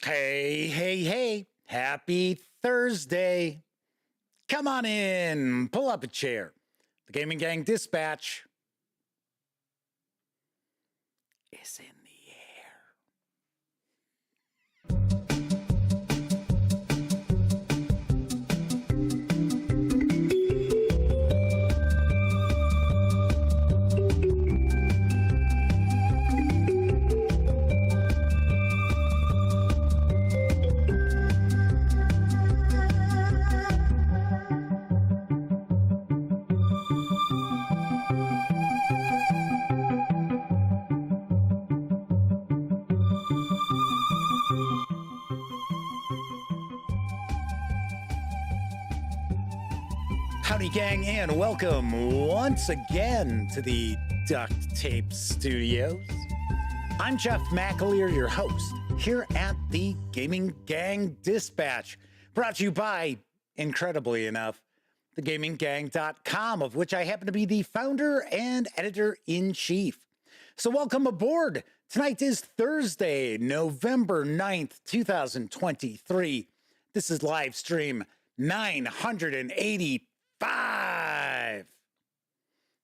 Hey, hey, hey. Happy Thursday. Come on in. Pull up a chair. The Gaming Gang Dispatch is in the air. Howdy, gang, and welcome once again to the Duct Tape Studios. I'm Jeff McAleer, your host, here at the Gaming Gang Dispatch, brought to you by, incredibly enough, thegaminggang.com, of which I happen to be the founder and editor-in-chief. So welcome aboard. Tonight is Thursday, November 9th, 2023. This is live stream 985.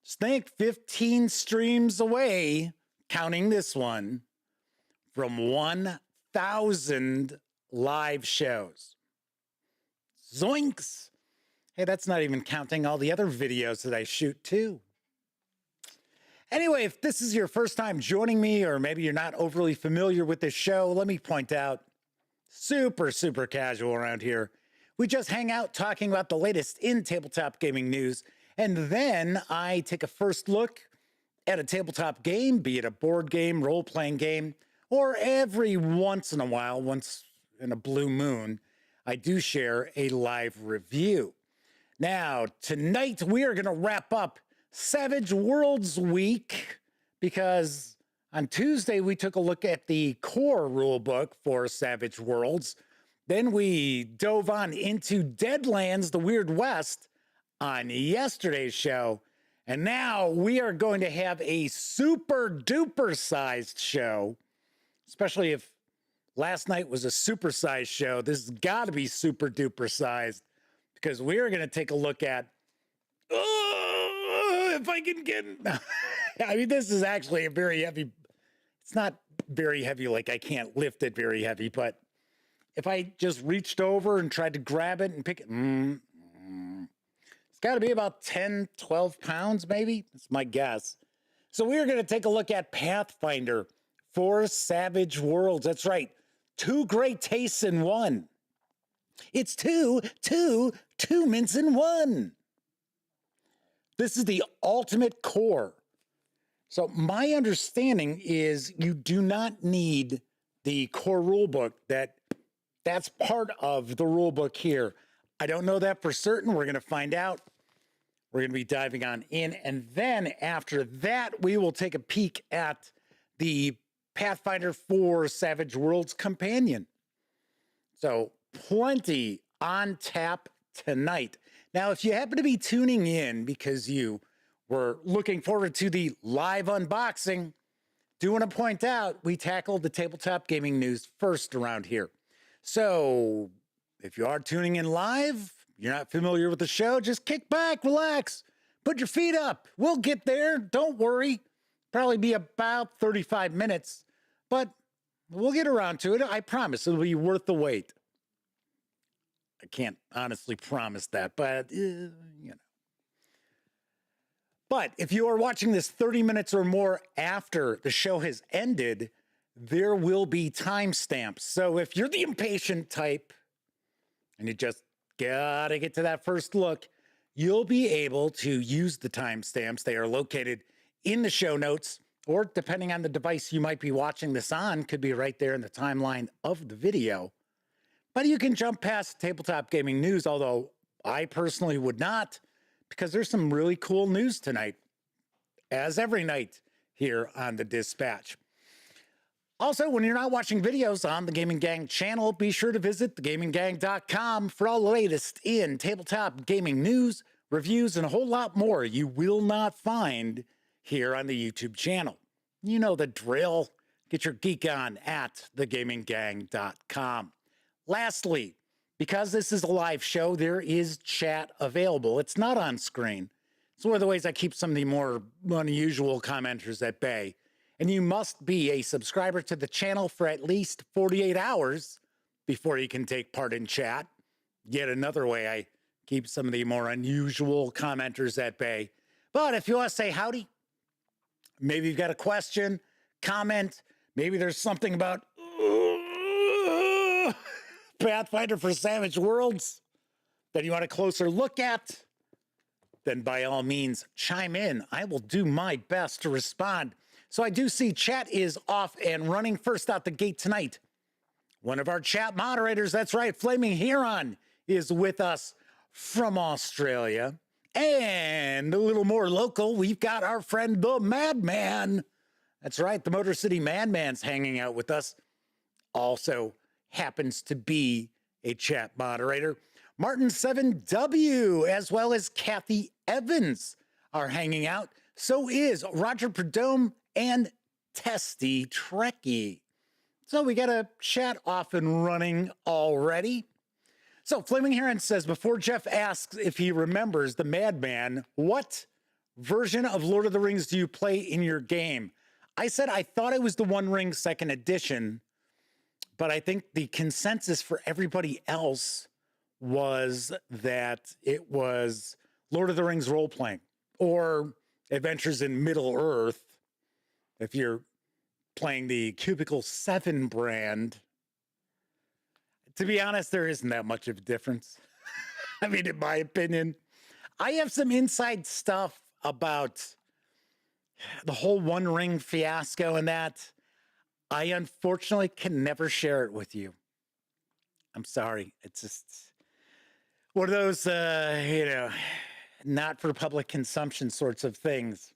Just think 15 streams away, counting this one, from 1,000 live shows. Zoinks! Hey, that's not even counting all the other videos that I shoot too. Anyway, if this is your first time joining me, or maybe you're not overly familiar with this show, let me point out, super casual around here. We just hang out talking about the latest in tabletop gaming news, and then I take a first look at a tabletop game, be it a board game, role-playing game, or every once in a while, once in a blue moon, I do share a live review. Now, tonight we are going to wrap up Savage Worlds Week, because on Tuesday we took a look at the core rulebook for Savage Worlds. Then we dove on into Deadlands, the Weird West, on yesterday's show. And now we are going to have a super duper sized show, especially if last night was a super sized show. This has got to be super duper sized, because we are going to take a look at, if I can get, I mean, this is actually a very heavy, it's not very heavy, like I can't lift it very heavy, but if I just reached over and tried to grab it and pick it, it's got to be about 10, 12 pounds, maybe. That's my guess. So we are going to take a look at Pathfinder for Savage Worlds. That's right. Two great tastes in one. It's two mints in one. This is the ultimate core. So my understanding is you do not need the core rulebook. That's part of the rule book here. I don't know that for certain. We're going to find out. We're going to be diving on in. And then after that, we will take a peek at the Pathfinder 4 Savage Worlds Companion. So plenty on tap tonight. Now, if you happen to be tuning in because you were looking forward to the live unboxing, do want to point out we tackled the tabletop gaming news first around here. So, if you are tuning in live, you're not familiar with the show, just kick back, relax, put your feet up. We'll get there. Don't worry. Probably be about 35 minutes, but we'll get around to it. I promise it'll be worth the wait. I can't honestly promise that, but, you know. But if you are watching this 30 minutes or more after the show has ended, there will be timestamps. So if you're the impatient type and you just gotta get to that first look, you'll be able to use the timestamps. They are located in the show notes, or depending on the device you might be watching this on, could be right there in the timeline of the video. But you can jump past tabletop gaming news, although I personally would not, because there's some really cool news tonight, as every night here on the Dispatch. Also, when you're not watching videos on the Gaming Gang channel, be sure to visit thegaminggang.com for all the latest in tabletop gaming news, reviews, and a whole lot more you will not find here on the YouTube channel. You know the drill. Get your geek on at thegaminggang.com. Lastly, because this is a live show, there is chat available. It's not on screen. It's one of the ways I keep some of the more unusual commenters at bay. And you must be a subscriber to the channel for at least 48 hours before you can take part in chat. Yet another way I keep some of the more unusual commenters at bay. But if you want to say howdy, maybe you've got a question, comment, maybe there's something about Pathfinder for Savage Worlds that you want a closer look at, then by all means, chime in. I will do my best to respond. So I do see chat is off and running. First out the gate tonight, one of our chat moderators, that's right, Flaming Huron, is with us from Australia. And a little more local, we've got our friend the Madman. That's right, the Motor City Madman's hanging out with us. Also happens to be a chat moderator. Martin 7W, as well as Kathy Evans, are hanging out. So is Roger Perdome and Testy Trekkie. So we got a chat off and running already. So Flaming Heron says, before Jeff asks if he remembers the Madman, what version of Lord of the Rings do you play in your game? I said I thought it was the One Ring second edition, but I think the consensus for everybody else was that it was Lord of the Rings role-playing or Adventures in Middle-earth. If you're playing the Cubicle 7 brand, to be honest, there isn't that much of a difference. I mean, in my opinion, I have some inside stuff about the whole One Ring fiasco and that. I unfortunately can never share it with you. I'm sorry. It's just one of those, not for public consumption sorts of things.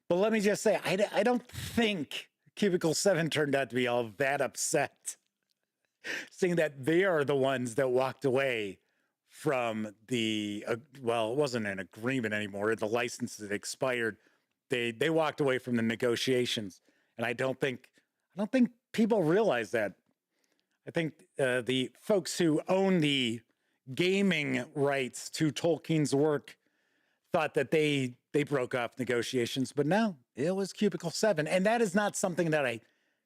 But let me just say, I don't think Cubicle 7 turned out to be all that upset, seeing that they are the ones that walked away from the, well, it wasn't an agreement anymore. The license had expired. They walked away from the negotiations. And I don't think people realize that. I think the folks who own the gaming rights to Tolkien's work thought that they broke off negotiations, but no, it was Cubicle 7. And that is not something that I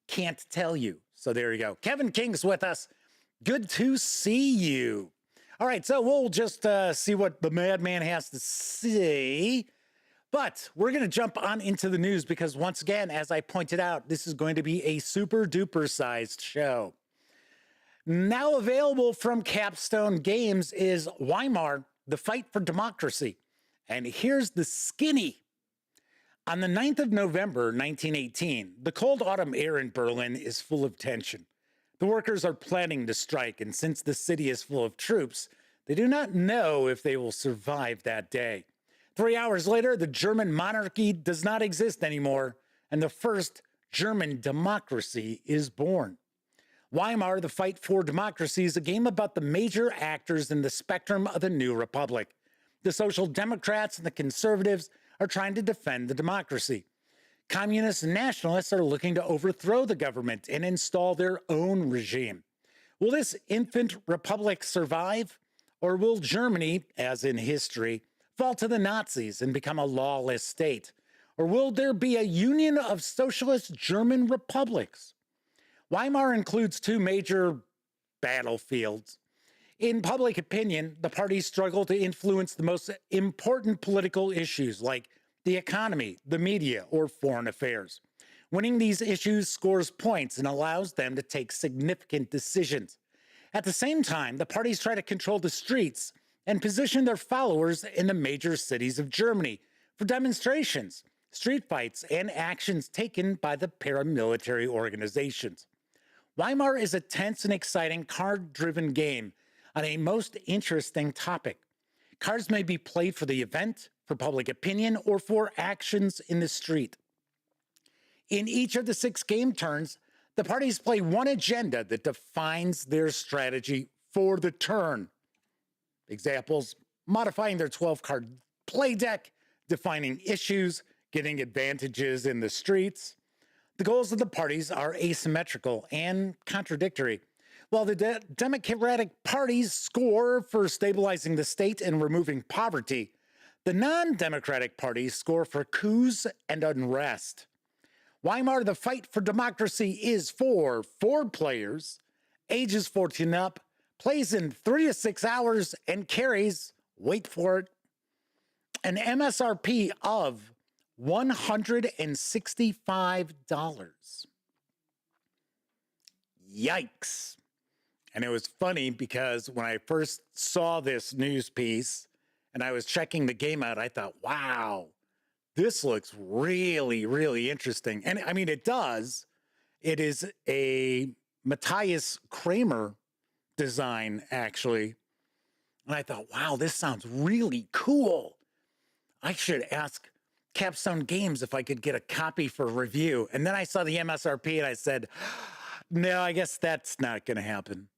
can't tell you. So there you go. Kevin King's with us. Good to see you. All right, so we'll just see what the Madman has to say. But we're going to jump on into the news because once again, as I pointed out, this is going to be a super duper sized show. Now available from Capstone Games is Weimar, The Fight for Democracy. And here's the skinny. On the 9th of November, 1918, the cold autumn air in Berlin is full of tension. The workers are planning to strike, and since the city is full of troops, they do not know if they will survive that day. 3 hours later, the German monarchy does not exist anymore, and the first German democracy is born. Weimar, The Fight for Democracy is a game about the major actors in the spectrum of the new republic. The Social Democrats and the Conservatives are trying to defend the democracy. Communists and nationalists are looking to overthrow the government and install their own regime. Will this infant republic survive? Or will Germany, as in history, fall to the Nazis and become a lawless state? Or will there be a union of socialist German republics? Weimar includes two major battlefields. In public opinion, the parties struggle to influence the most important political issues like the economy, the media, or foreign affairs. Winning these issues scores points and allows them to take significant decisions. At the same time, the parties try to control the streets and position their followers in the major cities of Germany for demonstrations, street fights, and actions taken by the paramilitary organizations. Weimar is a tense and exciting card-driven game on a most interesting topic. Cards may be played for the event, for public opinion, or for actions in the street. In each of the 6 game turns, the parties play one agenda that defines their strategy for the turn. Examples: modifying their 12-card play deck, defining issues, getting advantages in the streets. The goals of the parties are asymmetrical and contradictory. While the Democratic parties score for stabilizing the state and removing poverty, the non-democratic parties score for coups and unrest. Weimar, the fight for democracy is for 4 players, ages 14 up, plays in 3 to 6 hours, and carries, wait for it, an MSRP of $165. Yikes. And it was funny because when I first saw this news piece and I was checking the game out, I thought, wow, this looks really, really interesting. And I mean, it does. It is a Matthias Kramer design, actually. And I thought, wow, this sounds really cool. I should ask Capstone Games if I could get a copy for review. And then I saw the MSRP and I said, no, I guess that's not going to happen.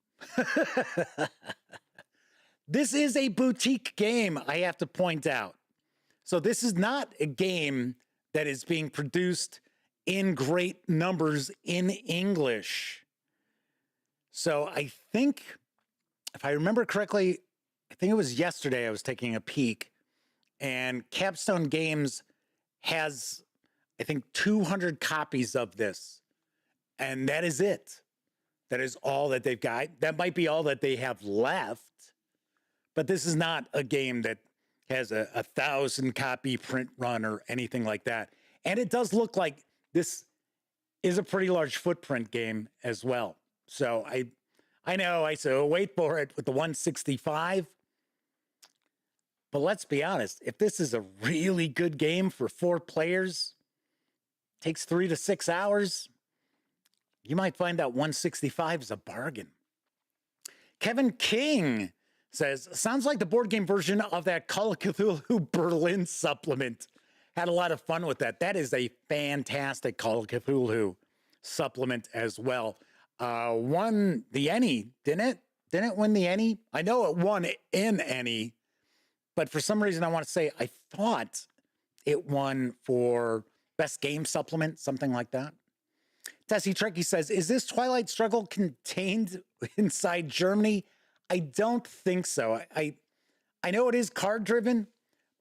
This is a boutique game, I have to point out. So this is not a game that is being produced in great numbers in English. So I think, if I remember correctly, I think it was yesterday I was taking a peek, and Capstone Games has, I think, 200 copies of this. And that is it. That is all that they've got. That might be all that they have left. But this is not a game that has a 1,000 copy print run or anything like that. And it does look like this is a pretty large footprint game as well. So I know I said, wait for it with the 165. But let's be honest, if this is a really good game for 4 players, takes 3 to 6 hours, you might find out 165 is a bargain. Kevin King says, sounds like the board game version of that Call of Cthulhu Berlin supplement. Had a lot of fun with that. That is a fantastic Call of Cthulhu supplement as well. Won the ENnie, didn't it? Didn't it win the ENnie? I know it won in ENnie, but for some reason I want to say I thought it won for best game supplement, something like that. Tessie Trekkie says, is this Twilight Struggle contained inside Germany? I don't think so. I know it is card driven,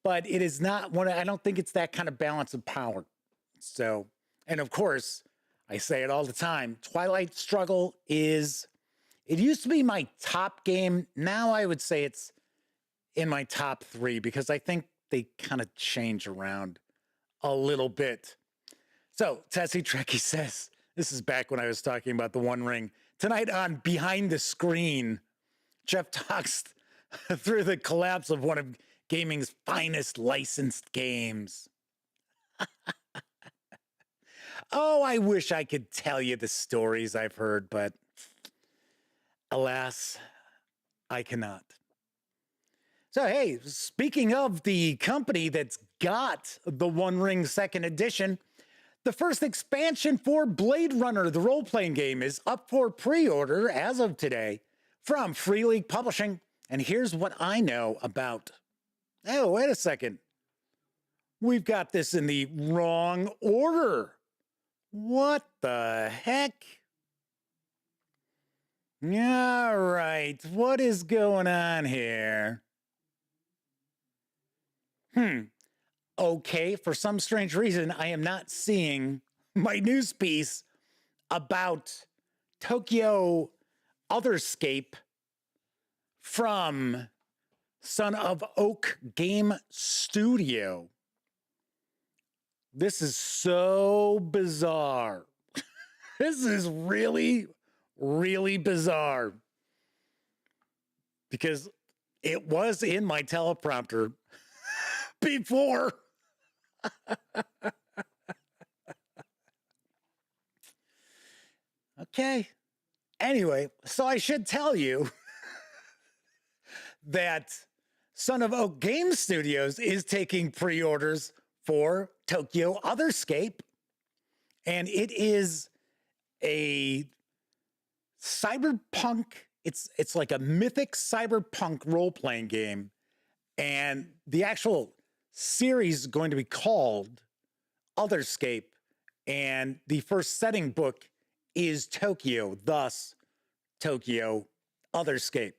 but it is not one. I don't think it's that kind of balance of power. So, and of course, I say it all the time. Twilight Struggle it used to be my top game. Now I would say it's in my top 3 because I think they kind of change around a little bit. So Tessie Trekkie says, this is back when I was talking about the One Ring. Tonight on Behind the Screen, Jeff talks through the collapse of one of gaming's finest licensed games. Oh, I wish I could tell you the stories I've heard, but alas, I cannot. So, hey, speaking of the company that's got the One Ring second edition, the first expansion for Blade Runner, the role-playing game, is up for pre-order as of today from Free League Publishing. And here's what I know about... Oh, wait a second. We've got this in the wrong order. What the heck? All right, what is going on here? Okay, for some strange reason, I am not seeing my news piece about Tokyo Otherscape from Son of Oak Game Studio. This is so bizarre. This is really, really bizarre. Because it was in my teleprompter before. Okay. Anyway, so I should tell you that Son of Oak Game Studios is taking pre-orders for Tokyo Otherscape, and it is a cyberpunk, it's like a mythic cyberpunk role-playing game, and the actual series is going to be called Otherscape, And the first setting book is Tokyo, thus Tokyo Otherscape.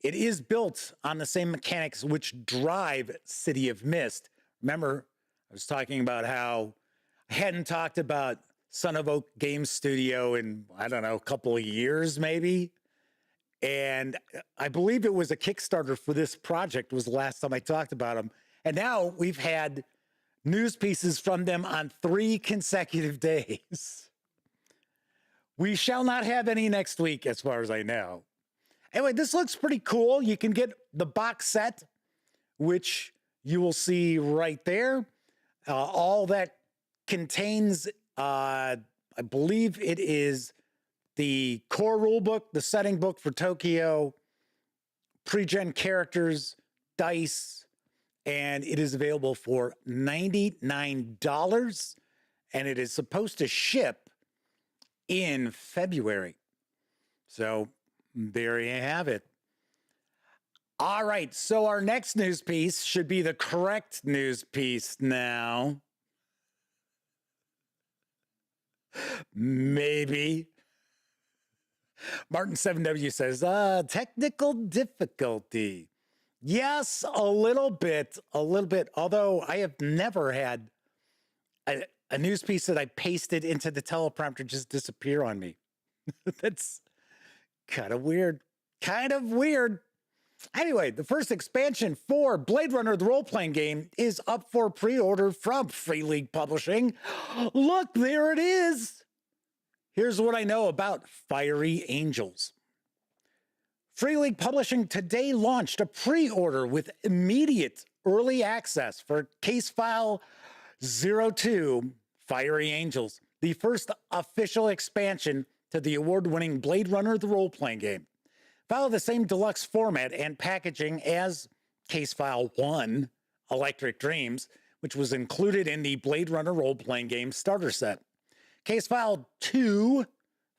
It is built on the same mechanics which drive City of Mist. Remember, I was talking about how I hadn't talked about Son of Oak Game Studio in, I don't know, a couple of years maybe. And I believe it was a Kickstarter for this project was the last time I talked about them. And now we've had news pieces from them on 3 consecutive days. We shall not have any next week, as far as I know. Anyway, this looks pretty cool. You can get the box set, which you will see right there. All that contains, I believe it is the core rule book, the setting book for Tokyo, pre-gen characters, dice, and it is available for $99, and it is supposed to ship in February. So there you have it. All right, so our next news piece should be the correct news piece now. Maybe. Martin 7W says, technical difficulty. Yes, a little bit. Although I have never had a news piece that I pasted into the teleprompter just disappear on me. That's kind of weird. Anyway, the first expansion for Blade Runner, the role-playing game, is up for pre-order from Free League Publishing. Look, there it is. Here's what I know about Fiery Angels. Free League Publishing today launched a pre-order with immediate early access for Case File 02, Fiery Angels, the first official expansion to the award-winning Blade Runner, the role-playing game. Follow the same deluxe format and packaging as Case File 1, Electric Dreams, which was included in the Blade Runner role-playing game starter set. Case File 2,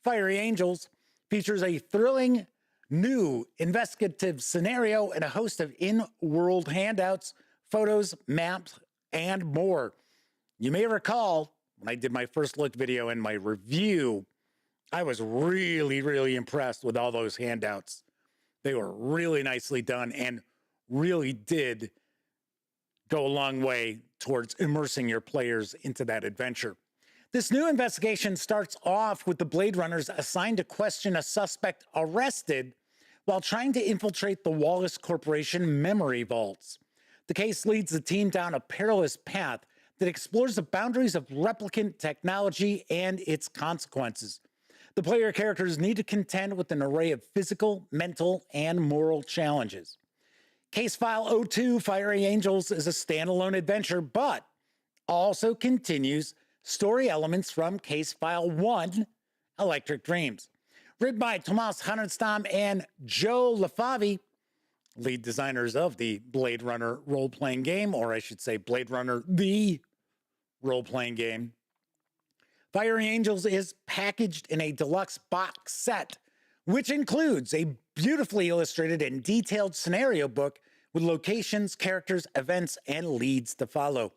Fiery Angels, features a thrilling new investigative scenario and a host of in-world handouts, photos, maps, and more. You may recall when I did my first look video and my review, I was really impressed with all those handouts. They were really nicely done and really did go a long way towards immersing your players into that adventure. This new investigation starts off with the Blade Runners assigned to question a suspect arrested while trying to infiltrate the Wallace Corporation memory vaults. The case leads the team down a perilous path that explores the boundaries of replicant technology and its consequences. The player characters need to contend with an array of physical, mental, and moral challenges. Case File 02, Fiery Angels, is a standalone adventure, but also continues story elements from Case File 1, Electric Dreams. Written by Tomas Hanenstam and Joe LaFavi, lead designers of the Blade Runner role-playing game, or I should say Blade Runner, the role-playing game. Fiery Angels is packaged in a deluxe box set, which includes a beautifully illustrated and detailed scenario book with locations, characters, events, and leads to follow.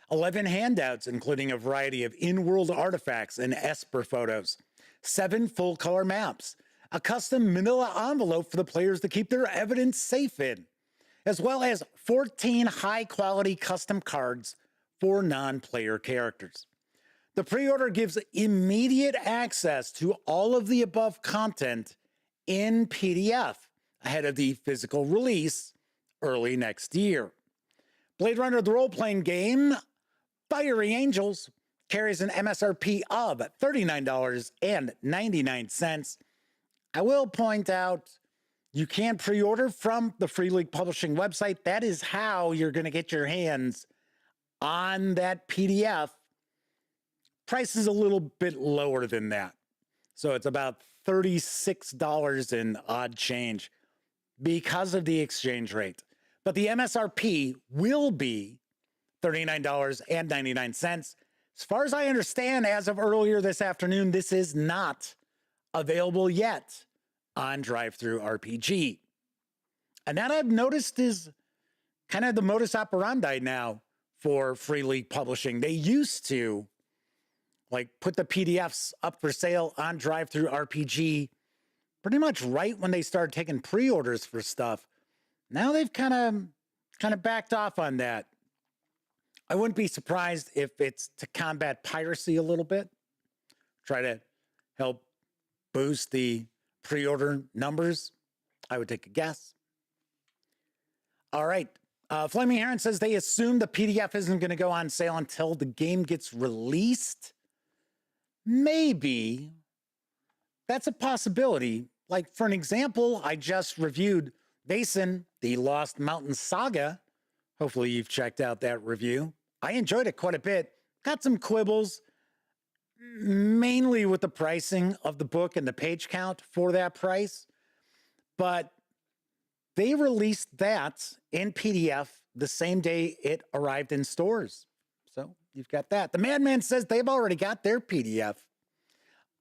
11 handouts, including a variety of in-world artifacts and Esper photos. 7 full-color maps. A custom manila envelope for the players to keep their evidence safe in. As well as 14 high-quality custom cards for non-player characters. The pre-order gives immediate access to all of the above content in PDF ahead of the physical release early next year. Blade Runner, the role-playing game, Fiery Angels, carries an MSRP of $39.99. I will point out you can pre-order from the Free League Publishing website. That is how you're going to get your hands on that PDF. Price is a little bit lower than that. So it's about $36 and odd change because of the exchange rate. But the MSRP will be $39.99. As far as I understand, as of earlier this afternoon, this is not available yet on DriveThruRPG. And that I've noticed is kind of the modus operandi now for Free League Publishing. They used to like put the PDFs up for sale on Drive-Thru RPG pretty much right when they started taking pre-orders for stuff. Now they've kind of backed off on that. I wouldn't be surprised if it's to combat piracy a little bit, try to help boost the pre-order numbers. I would take a guess. All right. Flaming Heron says they assume the PDF isn't going to go on sale until the game gets released. Maybe. That's a possibility. Like, for an example, I just reviewed Basin, the Lost Mountain Saga. Hopefully you've checked out that review. I enjoyed it quite a bit. Got some quibbles, mainly with the pricing of the book and the page count for that price. But they released that in PDF the same day it arrived in stores. So you've got that. The Madman says they've already got their PDF.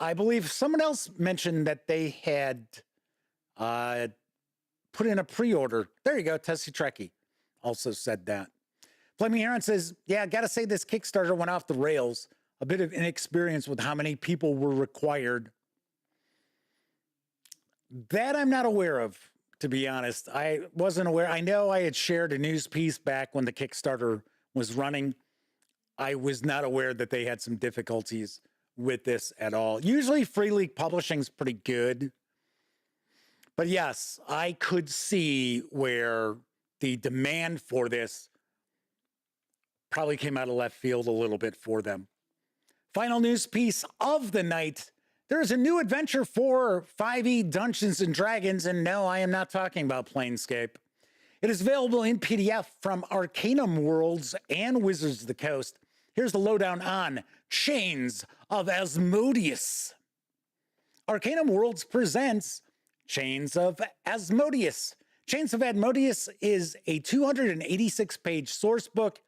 I believe someone else mentioned that they had put in a pre-order. There you go. Tessie Trekkie also said that. Flaming Heron says, yeah, gotta say this Kickstarter went off the rails. A bit of inexperience with how many people were required. That I'm not aware of, to be honest. I wasn't aware. I know I had shared a news piece back when the Kickstarter was running. I was not aware that they had some difficulties with this at all. Usually Free League Publishing's pretty good. But yes, I could see where the demand for this probably came out of left field a little bit for them. Final news piece of the night. There's a new adventure for 5e Dungeons & Dragons, and no, I am not talking about Planescape. It is available in PDF from Arcanum Worlds and Wizards of the Coast. Here's the lowdown on Chains of Asmodeus. Arcanum Worlds presents Chains of Asmodeus. Chains of Asmodeus is a 286-page source book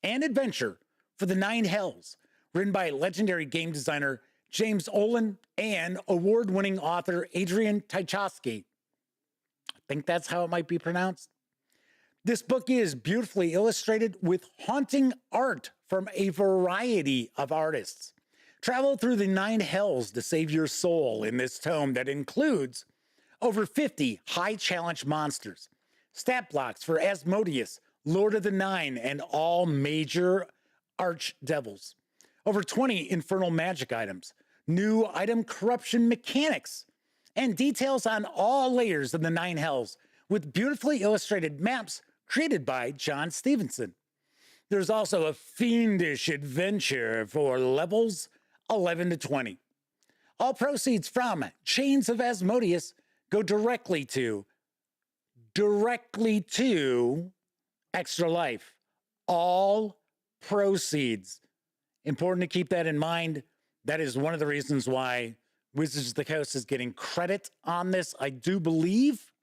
and adventure for the Nine Hells, written by legendary game designer James Olin and award-winning author Adrian Tchaikovsky. I think that's how it might be pronounced. This book is beautifully illustrated with haunting art from a variety of artists. Travel through the Nine Hells to save your soul in this tome that includes over 50 high-challenge monsters, stat blocks for Asmodeus, Lord of the Nine, and all major archdevils, over 20 infernal magic items, new item corruption mechanics, and details on all layers of the Nine Hells with beautifully illustrated maps created by John Stevenson. There's also a fiendish adventure for levels 11 to 20. All proceeds from Chains of Asmodeus go directly to Extra Life. All proceeds. Important to keep that in mind. That is one of the reasons why Wizards of the Coast is getting credit on this, I do believe,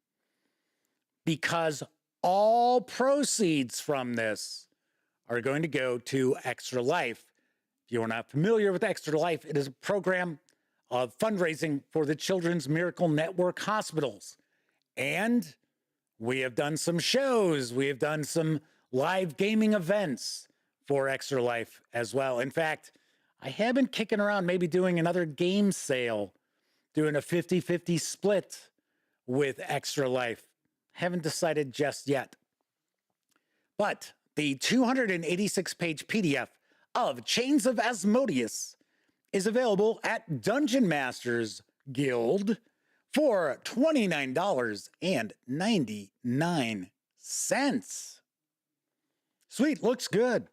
because all proceeds from this are going to go to Extra Life. If you are not familiar with Extra Life, it is a program of fundraising for the Children's Miracle Network hospitals. And we have done some shows. We have done some live gaming events for Extra Life as well. In fact, I have been kicking around maybe doing another game sale, doing a 50-50 split with Extra Life. Haven't decided just yet. But the 286-page PDF of Chains of Asmodeus is available at Dungeon Masters Guild for $29.99. Sweet, looks good.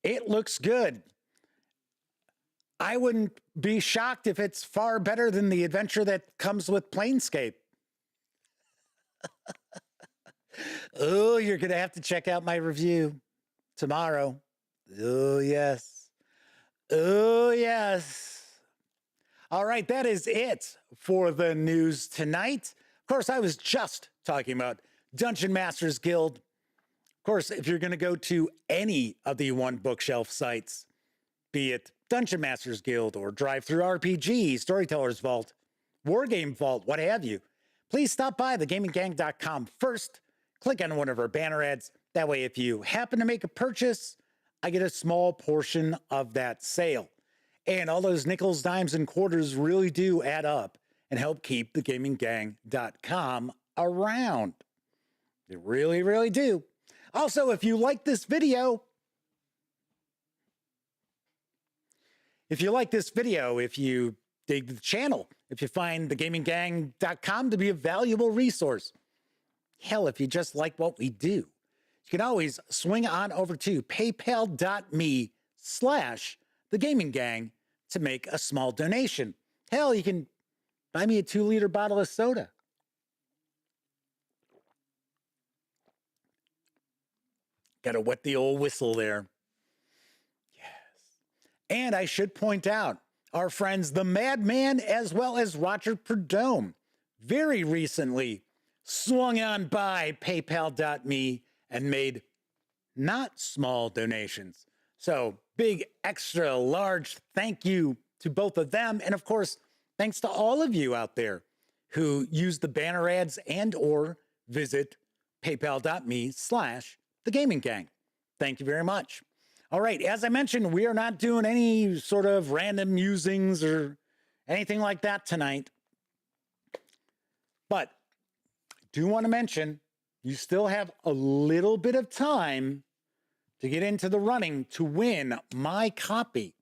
It looks good. I wouldn't be shocked if it's far better than the adventure that comes with Planescape. Oh, you're going to have to check out my review tomorrow. Oh, yes. Oh, yes. All right, that is it for the news tonight. Of course, I was just talking about Dungeon Masters Guild. Of course, if you're going to go to any of the One Bookshelf sites, be it Dungeon Masters Guild or Drive-Thru RPG, Storyteller's Vault, Wargame Vault, what have you, please stop by thegaminggang.com first. Click on one of our banner ads. That way, if you happen to make a purchase, I get a small portion of that sale. And all those nickels, dimes, and quarters really do add up and help keep thegaminggang.com around. They really, really do. Also, if you like this video, if you dig the channel, if you find thegaminggang.com to be a valuable resource, hell, if you just like what we do, you can always swing on over to paypal.me/thegaminggang to make a small donation. Hell, you can buy me a 2-liter bottle of soda. Gotta wet the old whistle there. Yes. And I should point out, our friends, the Madman, as well as Roger Perdome, very recently swung on by paypal.me and made not small donations. So big, extra large thank you to both of them. And of course, thanks to all of you out there who use the banner ads and or visit paypal.me/thegaminggang. Thank you very much. All right, as I mentioned, we are not doing any sort of random musings or anything like that tonight. But I do want to mention, you still have a little bit of time to get into the running to win my copy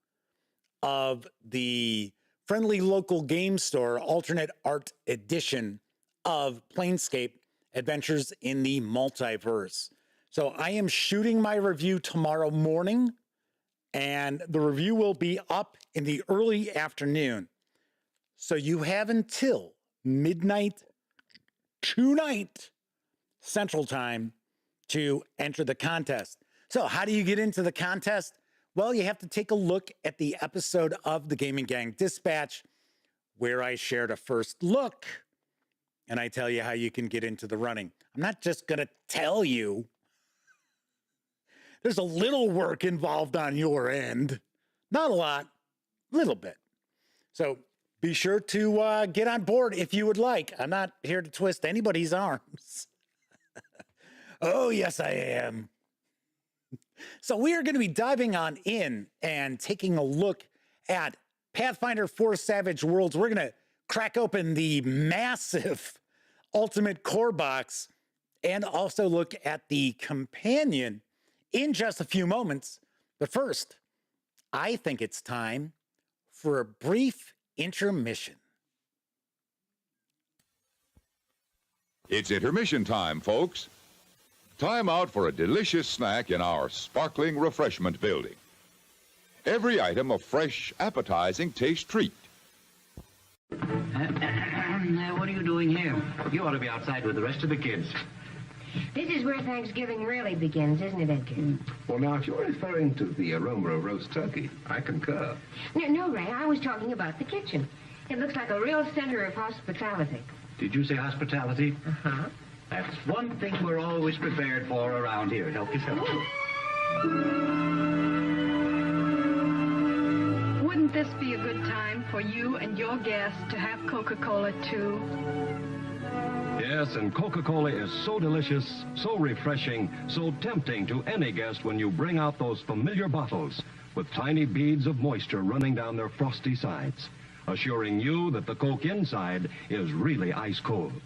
of the Friendly Local Game Store alternate art edition of Planescape Adventures in the Multiverse. So I am shooting my review tomorrow morning, and the review will be up in the early afternoon. So you have until midnight tonight Central Time to enter the contest. So how do you get into the contest? Well, you have to take a look at the episode of the Gaming Gang Dispatch where I shared a first look and I tell you how you can get into the running. I'm not just going to tell you. There's a little work involved on your end. Not a lot, a little bit. So be sure to get on board if you would like. I'm not here to twist anybody's arms. Oh, yes, I am. So we are going to be diving on in and taking a look at Pathfinder 4 Savage Worlds. We're going to crack open the massive Ultimate Core Box and also look at the companion in just a few moments. But first, I think it's time for a brief intermission. It's intermission time, folks. Time out for a delicious snack in our sparkling refreshment building. Every item a fresh, appetizing taste treat. What are you doing here? You ought to be outside with the rest of the kids. This is where Thanksgiving really begins, isn't it, Edgar? Well, now, if you're referring to the aroma of roast turkey, I concur. No, Ray, I was talking about the kitchen. It looks like a real center of hospitality. Did you say hospitality? Uh-huh. That's one thing we're always prepared for around here. Help yourself. Wouldn't this be a good time for you and your guests to have Coca-Cola, too? Yes, and Coca-Cola is so delicious, so refreshing, so tempting to any guest when you bring out those familiar bottles with tiny beads of moisture running down their frosty sides, assuring you that the Coke inside is really ice cold.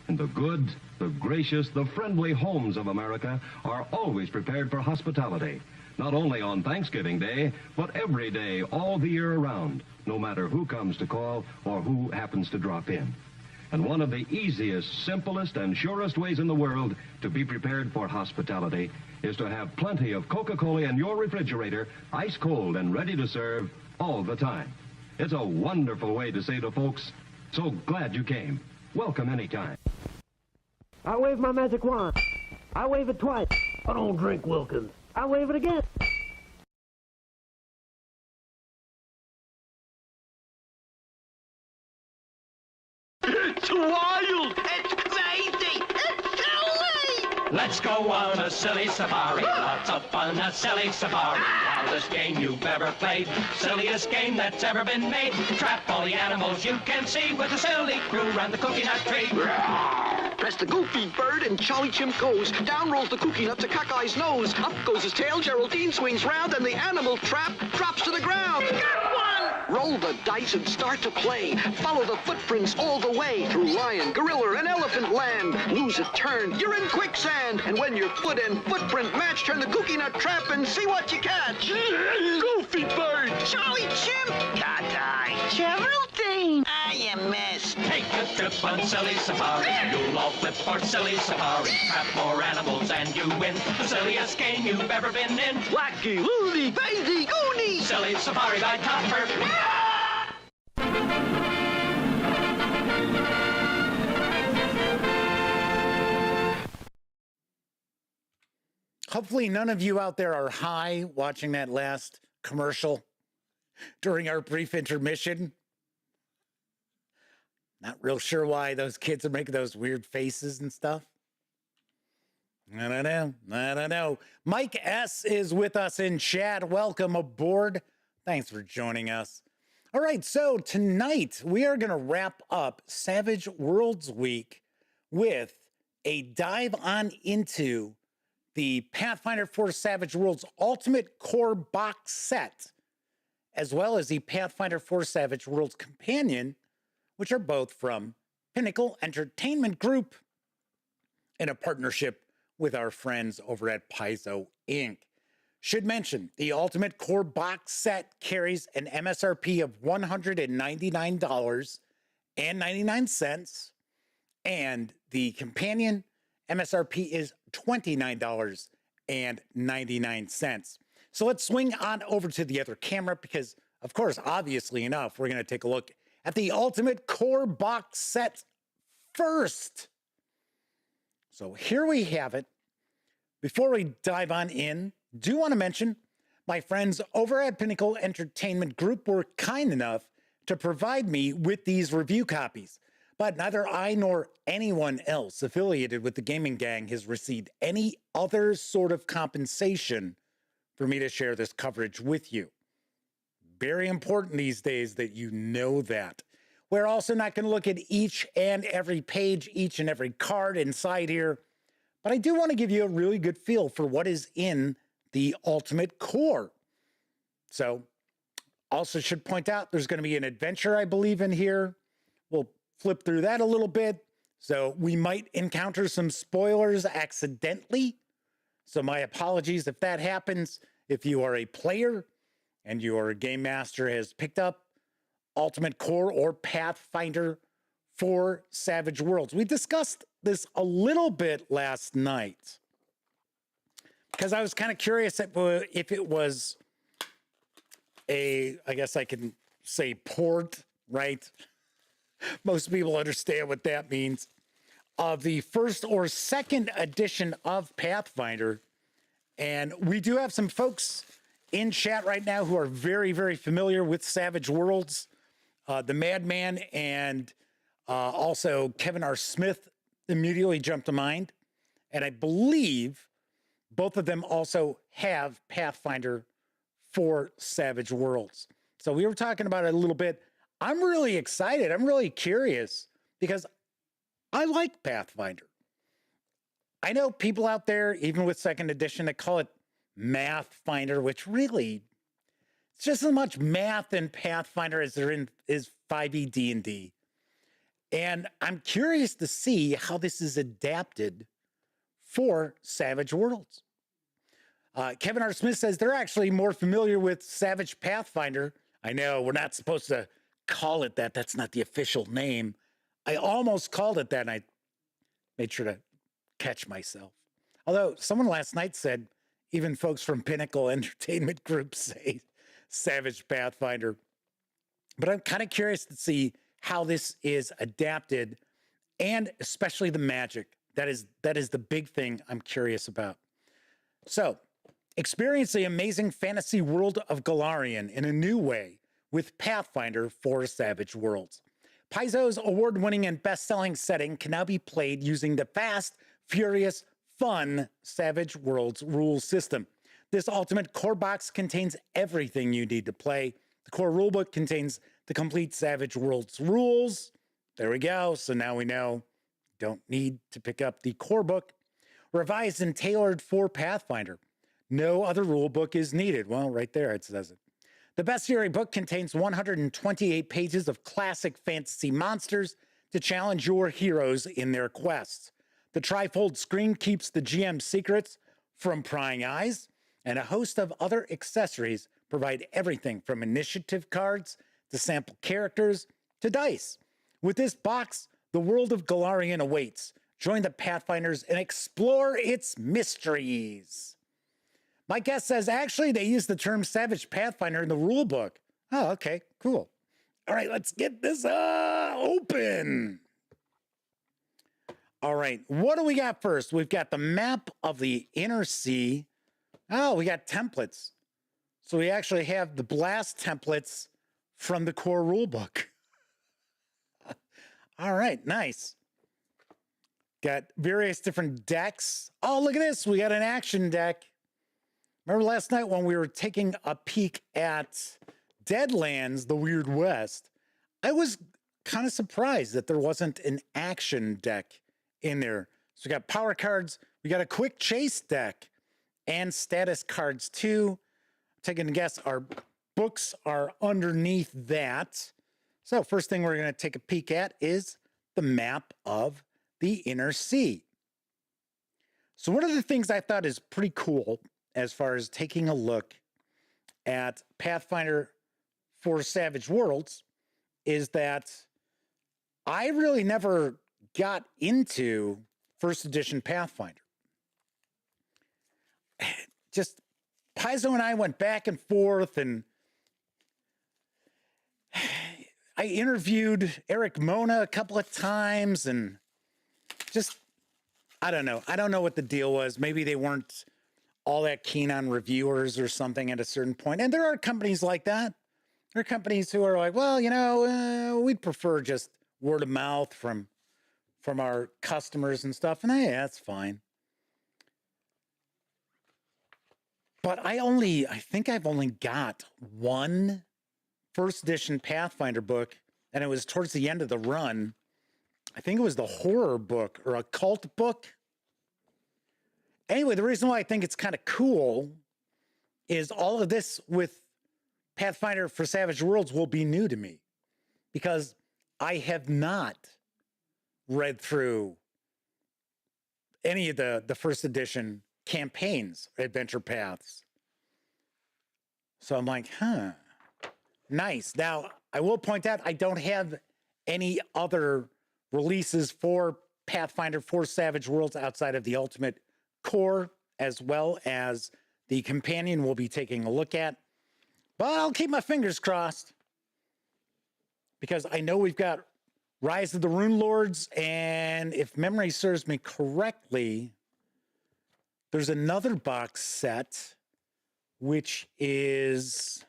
And the good, the gracious, the friendly homes of America are always prepared for hospitality, not only on Thanksgiving Day, but every day, all the year around, no matter who comes to call or who happens to drop in. And one of the easiest, simplest, and surest ways in the world to be prepared for hospitality is to have plenty of Coca-Cola in your refrigerator, ice cold and ready to serve all the time. It's a wonderful way to say to folks, so glad you came. Welcome anytime. I wave my magic wand. I wave it twice. I don't drink Wilkins. I wave it again. It's wild! It's crazy! It's silly! Let's go on a silly safari. Lots of fun, a silly safari. Wildest game you've ever played. Silliest game that's ever been made. Trap all the animals you can see with a silly crew round the cookie nut tree. Press the goofy bird and Charlie Chimp goes. Down rolls the cookie nut to Cockeye's nose. Up goes his tail, Geraldine swings round, and the animal trap drops to the ground. Got one! Roll the dice and start to play. Follow the footprints all the way through lion, gorilla, and elephant land. Lose a turn, you're in quicksand. And when your foot and footprint match, turn the kooky nut trap and see what you catch. Goofy bird! Charlie Chimp! Tie-tie! Geraldine! I am missed. Take a trip on Silly Safari. You'll all flip for Silly Safari. Trap more animals and you win. The silliest game you've ever been in. Wacky, loony, crazy, goony! Silly Safari by Topper. Hopefully none of you out there are high watching that last commercial during our brief intermission. Not real sure why those kids are making those weird faces and stuff. I don't know. Mike S. is with us in chat. Welcome aboard. Thanks for joining us. All right, so tonight we are going to wrap up Savage Worlds Week with a dive on into the Pathfinder 4 Savage Worlds Ultimate Core Box Set, as well as the Pathfinder 4 Savage Worlds Companion, which are both from Pinnacle Entertainment Group in a partnership with our friends over at Paizo Inc. Should mention, the Ultimate Core Box Set carries an MSRP of $199.99, and the companion MSRP is $29.99. So let's swing on over to the other camera because, of course, obviously enough, we're going to take a look at the Ultimate Core Box Set first. So here we have it. Before we dive on in, do want to mention my friends over at Pinnacle Entertainment Group were kind enough to provide me with these review copies, but neither I nor anyone else affiliated with the gaming gang has received any other sort of compensation for me to share this coverage with you. Very important these days that you know that. We're also not going to look at each and every page, each and every card inside here, but I do want to give you a really good feel for what is in the Ultimate Core. So, also should point out there's going to be an adventure, I believe, in here. We'll flip through that a little bit. So we might encounter some spoilers accidentally. So my apologies if that happens. If you are a player and your game master has picked up Ultimate Core or Pathfinder 4 Savage Worlds. We discussed this a little bit last night because I was kind of curious if it was I guess I can say port, right? Most people understand what that means, of the first or second edition of Pathfinder. And we do have some folks in chat right now who are very, very familiar with Savage Worlds. The Madman and also Kevin R. Smith immediately jumped to mind. And I believe both of them also have Pathfinder 4 Savage Worlds. So we were talking about it a little bit. I'm really excited. I'm really curious because I like Pathfinder. I know people out there, even with second edition, that call it Mathfinder, which really, it's just as much math in Pathfinder as there is 5e D&D. And I'm curious to see how this is adapted for Savage Worlds. Kevin R. Smith says they're actually more familiar with Savage Pathfinder. I know we're not supposed to call it that. That's not the official name. I almost called it that, and I made sure to catch myself. Although someone last night said even folks from Pinnacle Entertainment Group say Savage Pathfinder. But I'm kind of curious to see how this is adapted, and especially the magic. That is the big thing I'm curious about. So, experience the amazing fantasy world of Golarion in a new way with Pathfinder 4 Savage Worlds. Paizo's award-winning and best-selling setting can now be played using the fast, furious, fun Savage Worlds rule system. This Ultimate Core Box contains everything you need to play. The core rulebook contains the complete Savage Worlds rules. There we go. So now we know. Don't need to pick up the core book. Revised and tailored for Pathfinder. No other rule book is needed. Well, right there it says it. The bestiary book contains 128 pages of classic fantasy monsters to challenge your heroes in their quests. The trifold screen keeps the GM's secrets from prying eyes, and a host of other accessories provide everything from initiative cards to sample characters to dice. With this box, the world of Galarian awaits. Join the Pathfinders and explore its mysteries. My guest says, actually, they use the term Savage Pathfinder in the rule book. Oh, okay, cool. All right, let's get this open. All right, what do we got first? We've got the map of the Inner Sea. Oh, we got templates. So we actually have the blast templates from the core rulebook. All right, nice. Got various different decks. Oh, look at this. We got an action deck. Remember last night when we were taking a peek at Deadlands, the Weird West, I was kind of surprised that there wasn't an action deck in there. So we got power cards. We got a quick chase deck and status cards too. Taking a guess, our books are underneath that. So first thing we're going to take a peek at is the map of the Inner Sea. So one of the things I thought is pretty cool as far as taking a look at Pathfinder for Savage Worlds is that I really never got into first edition Pathfinder. Just Paizo and I went back and forth, and I interviewed Eric Mona a couple of times, and just, I don't know. I don't know what the deal was. Maybe they weren't all that keen on reviewers or something at a certain point. And there are companies like that. There are companies who are like, well, you know, we'd prefer just word of mouth from our customers and stuff. And hey, that's fine. But I think I've only got one first edition Pathfinder book, and it was towards the end of the run. I think it was the horror book or a cult book. Anyway, the reason why I think it's kind of cool is all of this with Pathfinder for Savage Worlds will be new to me because I have not read through any of the first edition campaigns, adventure paths. So I'm like, nice. Now, I will point out I don't have any other releases for Pathfinder for Savage Worlds outside of the Ultimate Core, as well as the companion we'll be taking a look at. But I'll keep my fingers crossed because I know we've got Rise of the Rune Lords, and if memory serves me correctly, there's another box set, which is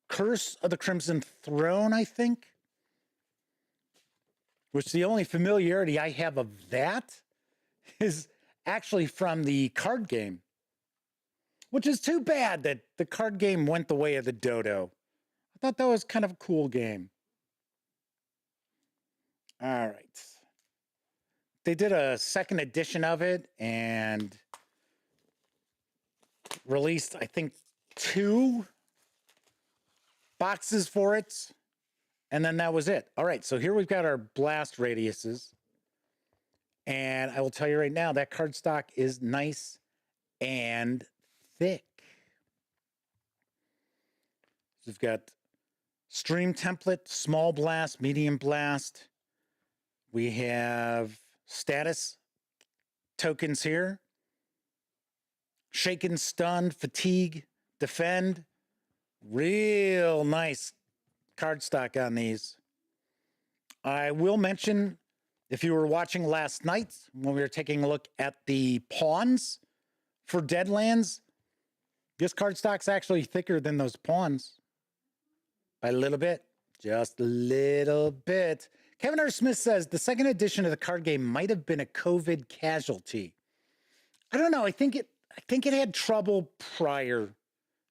Curse of the Crimson Throne, I think. Which the only familiarity I have of that is actually from the card game. Which is too bad that the card game went the way of the dodo. I thought that was kind of a cool game. All right. They did a second edition of it and released, I think, 2 boxes for it. And then that was it. All right, so here we've got our blast radiuses. And I will tell you right now, that cardstock is nice and thick. So we've got stream template, small blast, medium blast. We have status tokens here. Shaken, stunned, fatigue, defend. Real nice cardstock on these. I will mention, if you were watching last night when we were taking a look at the pawns for Deadlands, this cardstock's actually thicker than those pawns by a little bit, just a little bit. Kevin R. Smith says the second edition of the card game might have been a COVID casualty. I don't know. I think it had trouble prior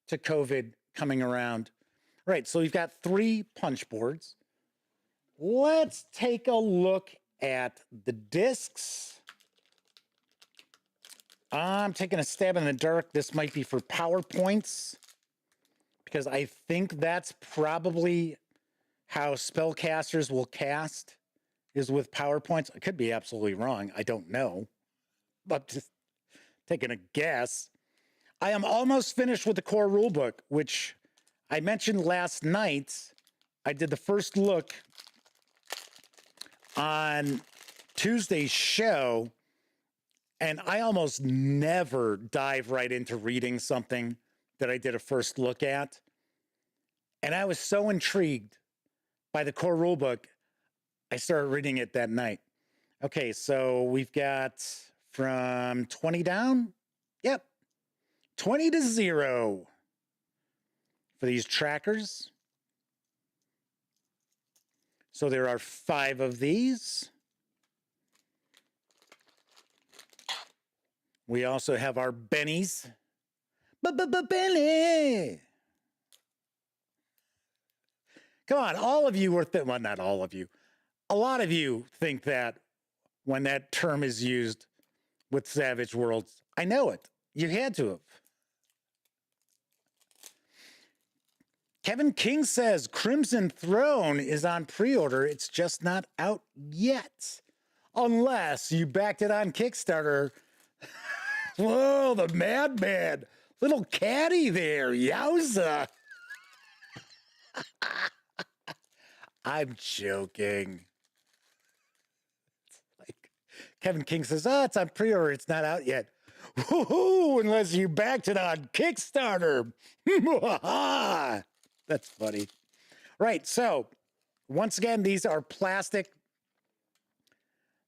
to COVID coming around. Right, so we've got 3 punch boards. Let's take a look at the discs. I'm taking a stab in the dark. This might be for PowerPoints. because I think that's probably how spellcasters will cast, is with PowerPoints. I could be absolutely wrong. I don't know, but just taking a guess. I am almost finished with the core rulebook, which I mentioned last night. I did the first look on Tuesday's show, and I almost never dive right into reading something that I did a first look at. And I was so intrigued by the core rulebook, I started reading it that night. Okay, so we've got from 20 down. Yep, 20 to 0 for these trackers. So there are 5 of these. We also have our bennies. Benny! Come on, all of you were well, not all of you. A lot of you think that when that term is used with Savage Worlds. I know it. You had to have. Kevin King says Crimson Throne is on pre-order. It's just not out yet. Unless you backed it on Kickstarter. Whoa, the madman. Little caddy there. Yowza. I'm joking. It's like Kevin King says, it's on pre-order. It's not out yet. Woohoo, unless you backed it on Kickstarter. That's funny. Right, so once again, these are plastic.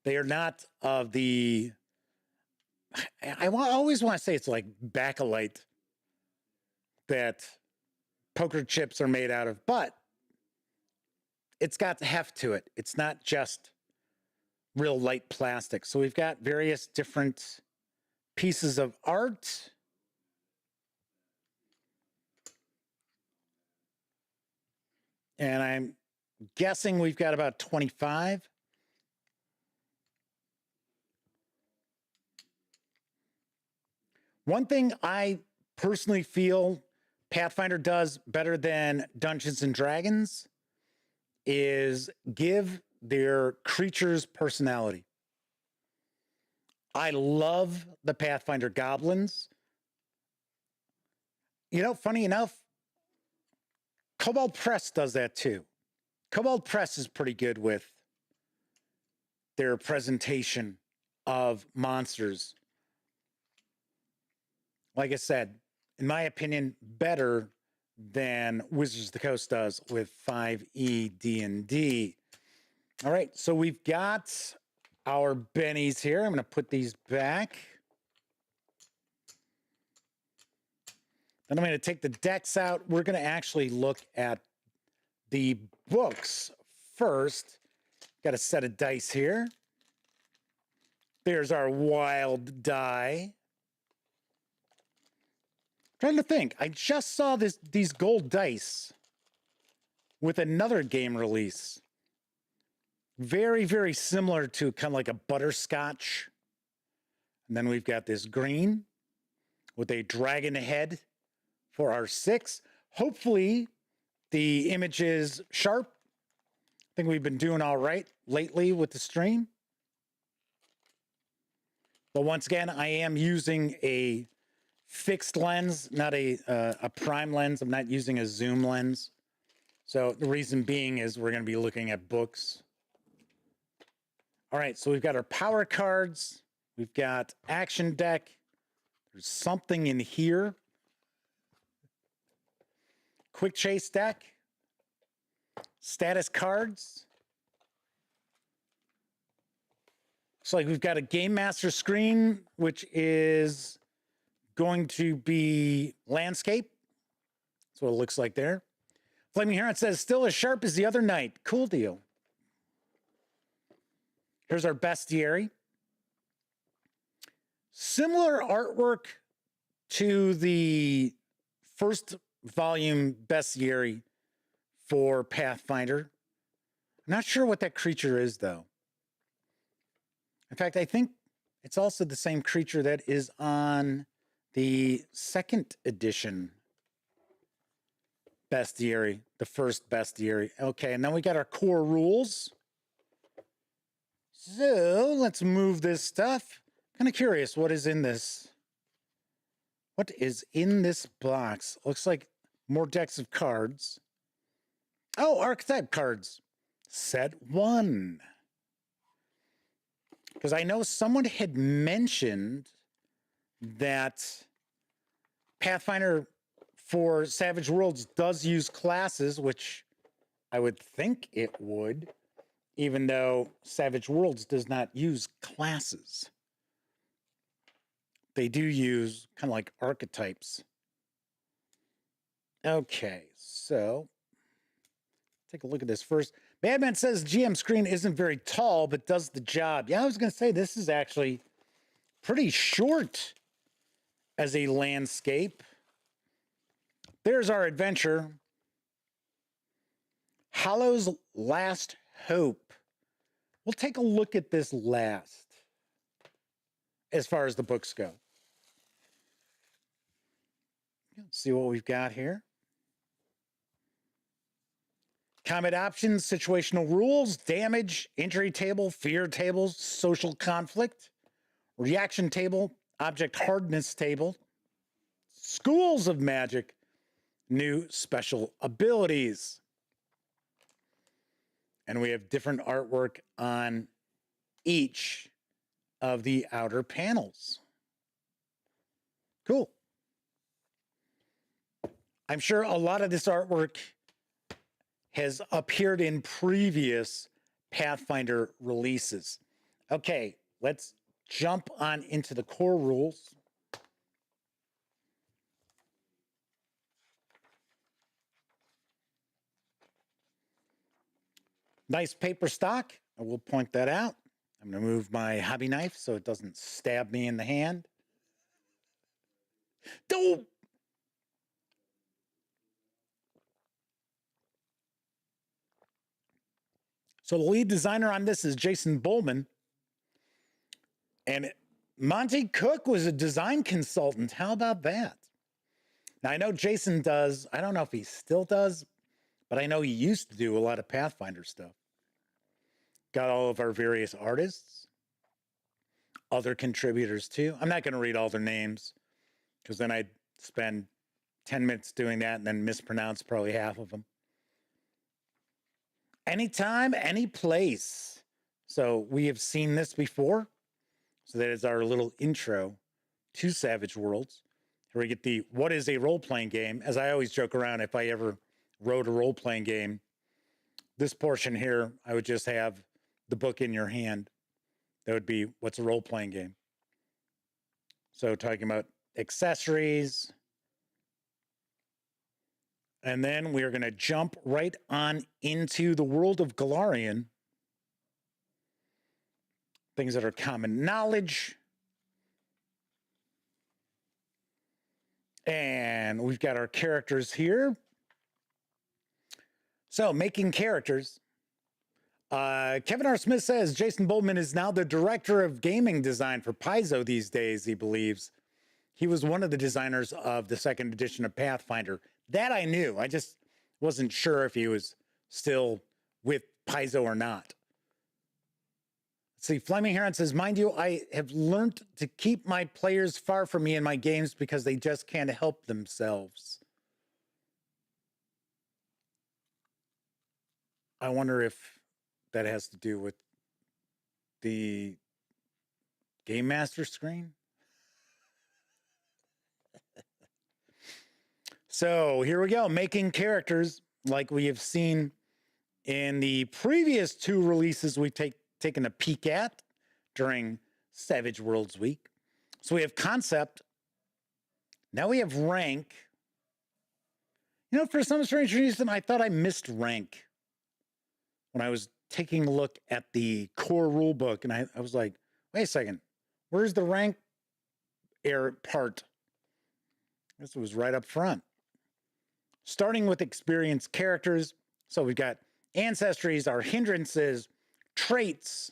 They are not of the, I always want to say it's like bakelite that poker chips are made out of, but it's got heft to it. It's not just real light plastic. So we've got various different pieces of art. And I'm guessing we've got about 25. One thing I personally feel Pathfinder does better than Dungeons and Dragons is give their creatures personality. I love the Pathfinder goblins. You know, funny enough, Cobalt Press does that too. Cobalt Press is pretty good with their presentation of monsters. Like I said, in my opinion, better than Wizards of the Coast does with 5e D&D. All right, so we've got our bennies here. I'm going to put these back. Then I'm going to take the decks out. We're going to actually look at the books first. Got a set of dice here. There's our wild die. Trying to think. I just saw these gold dice with another game release. Very, very similar to kind of like a butterscotch. And then we've got this green with a dragon head for our 6. Hopefully the image is sharp. I think we've been doing all right lately with the stream. But once again, I am using a fixed lens, not a prime lens. I'm not using a zoom lens. So the reason being is we're going to be looking at books. All right, so we've got our power cards. We've got action deck. There's something in here. Quick chase deck. Status cards. Looks like we've got a Game Master screen, which is going to be landscape. That's what it looks like there. Flaming Heron says, still as sharp as the other night. Cool deal. Here's our bestiary. Similar artwork to the first volume bestiary for Pathfinder. I'm not sure what that creature is, though. In fact, I think it's also the same creature that is on the second edition bestiary, the first bestiary. Okay, and then we got our core rules. So let's move this stuff. Kind of curious what is in this. What is in this box? Looks like more decks of cards. Oh, archetype cards. Set 1. Because I know someone had mentioned that Pathfinder for Savage Worlds does use classes, which I would think it would, even though Savage Worlds does not use classes. They do use kind of like archetypes. Okay, so take a look at this first. Badman says GM screen isn't very tall, but does the job. Yeah, I was going to say this is actually pretty short as a landscape. There's our adventure. Hollow's Last Hope. We'll take a look at this last, as far as the books go. Let's see what we've got here. Combat options, situational rules, damage, injury table, fear tables, social conflict, reaction table, object hardness table, schools of magic, new special abilities. And we have different artwork on each of the outer panels. Cool. I'm sure a lot of this artwork has appeared in previous Pathfinder releases. Okay, let's jump on into the core rules. Nice paper stock. I will point that out. I'm going to move my hobby knife so it doesn't stab me in the hand. Don't. So the lead designer on this is Jason Bowman. And Monty Cook was a design consultant. How about that? Now, I know Jason does, I don't know if he still does, but I know he used to do a lot of Pathfinder stuff. Got all of our various artists, other contributors too. I'm not going to read all their names because then I'd spend 10 minutes doing that and then mispronounce probably half of them. Anytime, any place. So we have seen this before. So that is our little intro to Savage Worlds. Here we get the, what is a role-playing game? As I always joke around, if I ever wrote a role-playing game, this portion here, I would just have the book in your hand. That would be, what's a role-playing game? So talking about accessories. And then we are going to jump right on into the world of Galarian. Things that are common knowledge. And we've got our characters here. So, making characters. Kevin R. Smith says Jason Bowman is now the director of gaming design for Paizo these days, he believes. He was one of the designers of the second edition of Pathfinder. That I knew. I just wasn't sure if he was still with Paizo or not. Let's see, Flaming Heron says, mind you, I have learned to keep my players far from me in my games because they just can't help themselves. I wonder if that has to do with the Game Master screen. So here we go, making characters like we have seen in the previous two releases we've taken a peek at during Savage Worlds Week. So we have concept. Now we have rank. You know, for some strange reason, I thought I missed rank when I was taking a look at the core rule book. And I was like, wait a second, where's the rank part? This was right up front. Starting with experienced characters. So we've got ancestries, our hindrances, traits,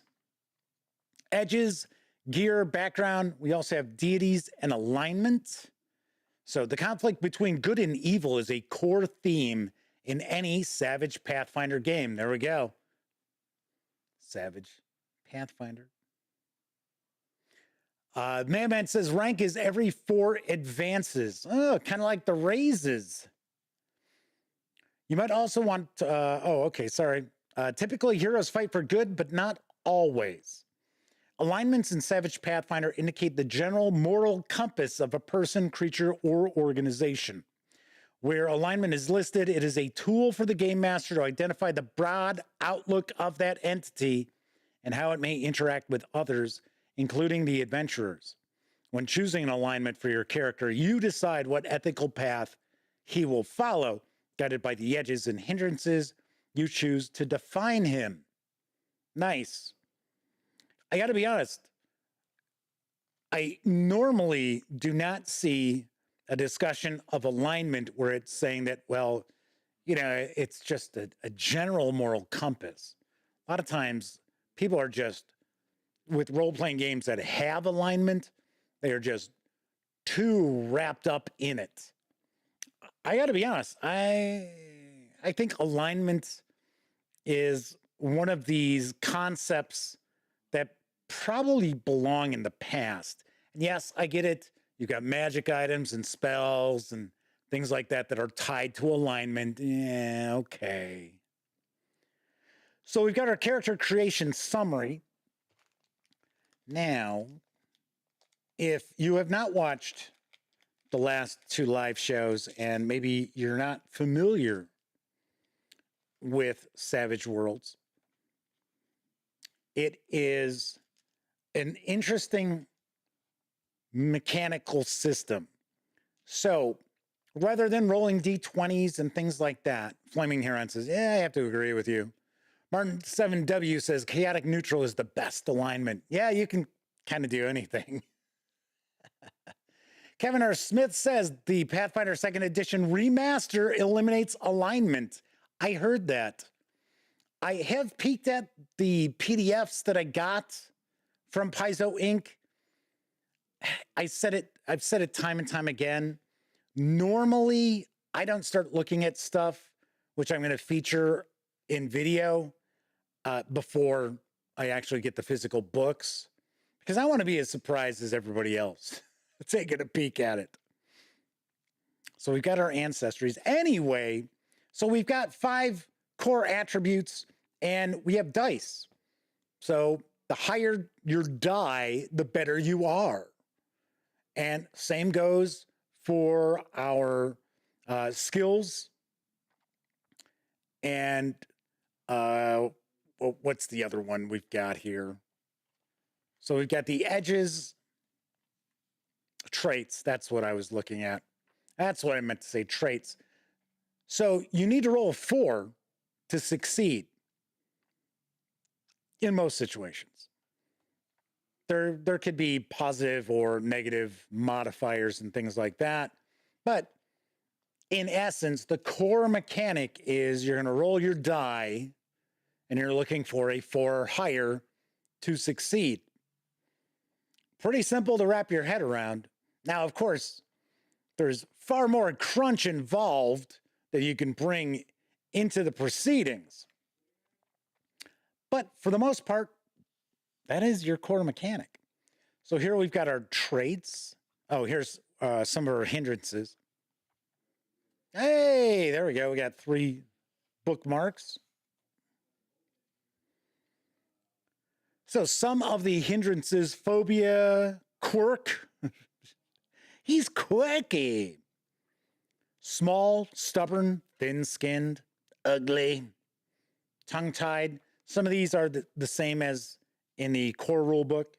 edges, gear, background. We also have deities and alignment. So the conflict between good and evil is a core theme in any Savage Pathfinder game. There we go. Savage Pathfinder. Man says rank is every 4 advances. Oh, kind of like the raises. You might also want, okay, sorry. Typically, heroes fight for good, but not always. Alignments in Savage Pathfinder indicate the general moral compass of a person, creature, or organization. Where alignment is listed, it is a tool for the game master to identify the broad outlook of that entity and how it may interact with others, including the adventurers. When choosing an alignment for your character, you decide what ethical path he will follow, guided by the edges and hindrances you choose to define him. Nice. I got to be honest. I normally do not see a discussion of alignment where it's saying that, well, you know, it's just a general moral compass. A lot of times people are just, with role-playing games that have alignment, they are just too wrapped up in it. I got to be honest. I think alignment is one of these concepts that probably belong in the past. And yes, I get it. You've got magic items and spells and things like that that are tied to alignment. Yeah, okay. So we've got our character creation summary. Now, if you have not watched the last 2 live shows and maybe you're not familiar with Savage Worlds, it is an interesting mechanical system. So rather than rolling D20s and things like that, Flaming Heron says, yeah, I have to agree with you. Martin 7W says chaotic neutral is the best alignment. Yeah, you can kind of do anything. Kevin R. Smith says the Pathfinder 2nd Edition remaster eliminates alignment. I heard that. I have peeked at the PDFs that I got from Paizo Inc. I've said it time and time again. Normally, I don't start looking at stuff, which I'm going to feature in video, before I actually get the physical books, because I want to be as surprised as everybody else taking a peek at it. So we've got our ancestries. Anyway, so we've got 5 core attributes and we have dice. So the higher your die, the better you are. And same goes for our skills. And what's the other one we've got here? So we've got the edges, traits. That's what I was looking at. That's what I meant to say, traits. So you need to roll a 4 to succeed in most situations. There could be positive or negative modifiers and things like that. But in essence, the core mechanic is you're going to roll your die and you're looking for a 4 or higher to succeed. Pretty simple to wrap your head around. Now, of course, there's far more crunch involved that you can bring into the proceedings. But for the most part, that is your core mechanic. So here we've got our traits. Oh, here's some of our hindrances. Hey, there we go. We got 3 bookmarks. So some of the hindrances, phobia, quirk. He's quirky. Small, stubborn, thin-skinned, ugly, tongue-tied. Some of these are the same as in the core rule book.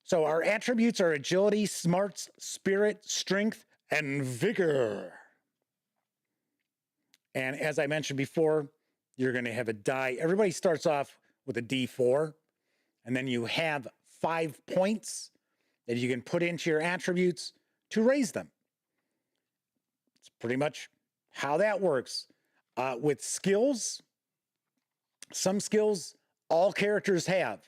So our attributes are agility, smarts, spirit, strength, and vigor. And as I mentioned before, you're going to have a die. Everybody starts off with a D4, and then you have 5 points that you can put into your attributes to raise them. It's pretty much how that works. With skills, some skills all characters have.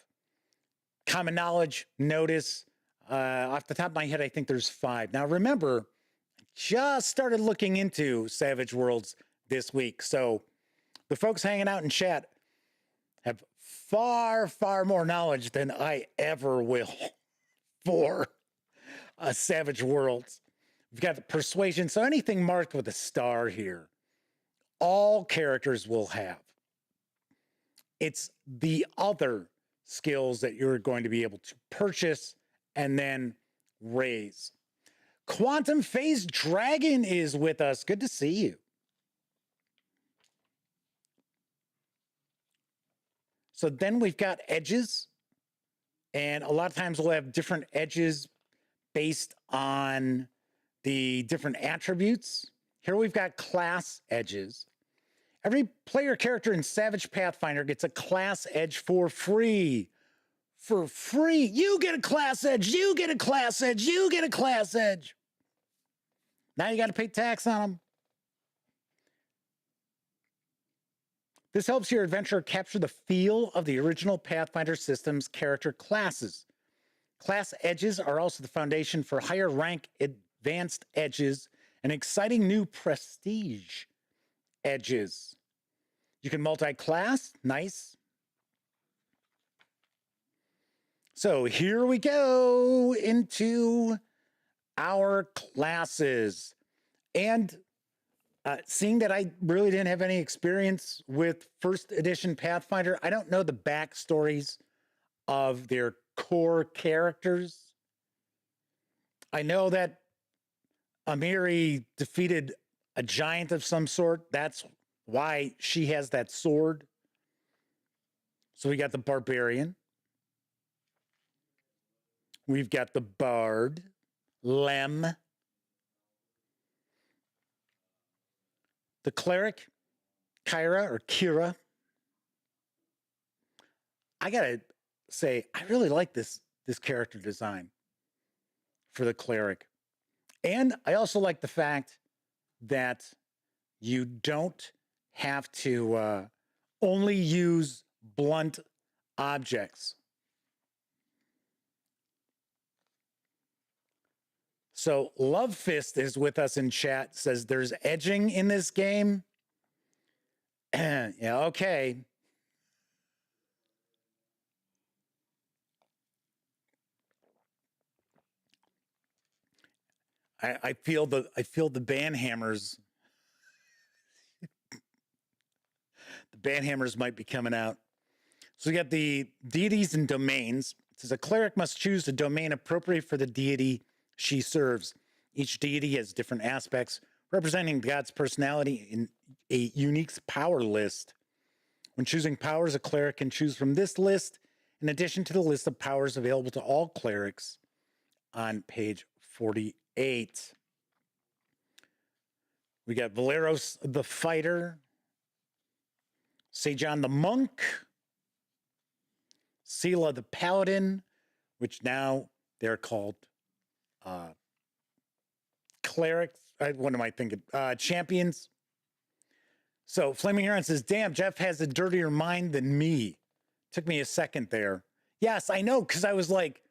Common knowledge, notice, Off the top of my head, I think there's 5. Now, remember, just started looking into Savage Worlds this week. So the folks hanging out in chat have far, far more knowledge than I ever will for Savage Worlds. We've got the persuasion. So anything marked with a star here, all characters will have. It's the other skills that you're going to be able to purchase and then raise. Quantum Phase Dragon is with us. Good to see you. So then we've got edges, and a lot of times we'll have different edges based on the different attributes. Here we've got class edges. Every player character in Savage Pathfinder gets a class edge for free. For free. You get a class edge. You get a class edge. You get a class edge. Now you got to pay tax on them. This helps your adventurer capture the feel of the original Pathfinder system's character classes. Class edges are also the foundation for higher rank advanced edges and exciting new prestige edges. You can multi-class. Nice. So here we go into our classes. And seeing that I really didn't have any experience with first edition Pathfinder, I don't know the backstories of their core characters. I know that Amiri defeated a giant of some sort. That's why she has that sword. So we got the barbarian. We've got the bard, Lem. The cleric, Kira. I gotta say, I really like this character design for the cleric. And I also like the fact that you don't have to only use blunt objects. So Love Fist is with us in chat, says there's edging in this game. Yeah, okay. I feel the band hammers. The band hammers might be coming out. So we got the deities and domains. It says a cleric must choose a domain appropriate for the deity she serves. Each deity has different aspects representing God's personality in a unique power list. When choosing powers, a cleric can choose from this list in addition to the list of powers available to all clerics on page 48. We got Valeros the Fighter, Sejan the Monk, Sela the Paladin, which now they're called clerics. What am I thinking? Champions. So Flaming Heron says, damn, Jeff has a dirtier mind than me. Took me a second there. Yes, I know, because I was like,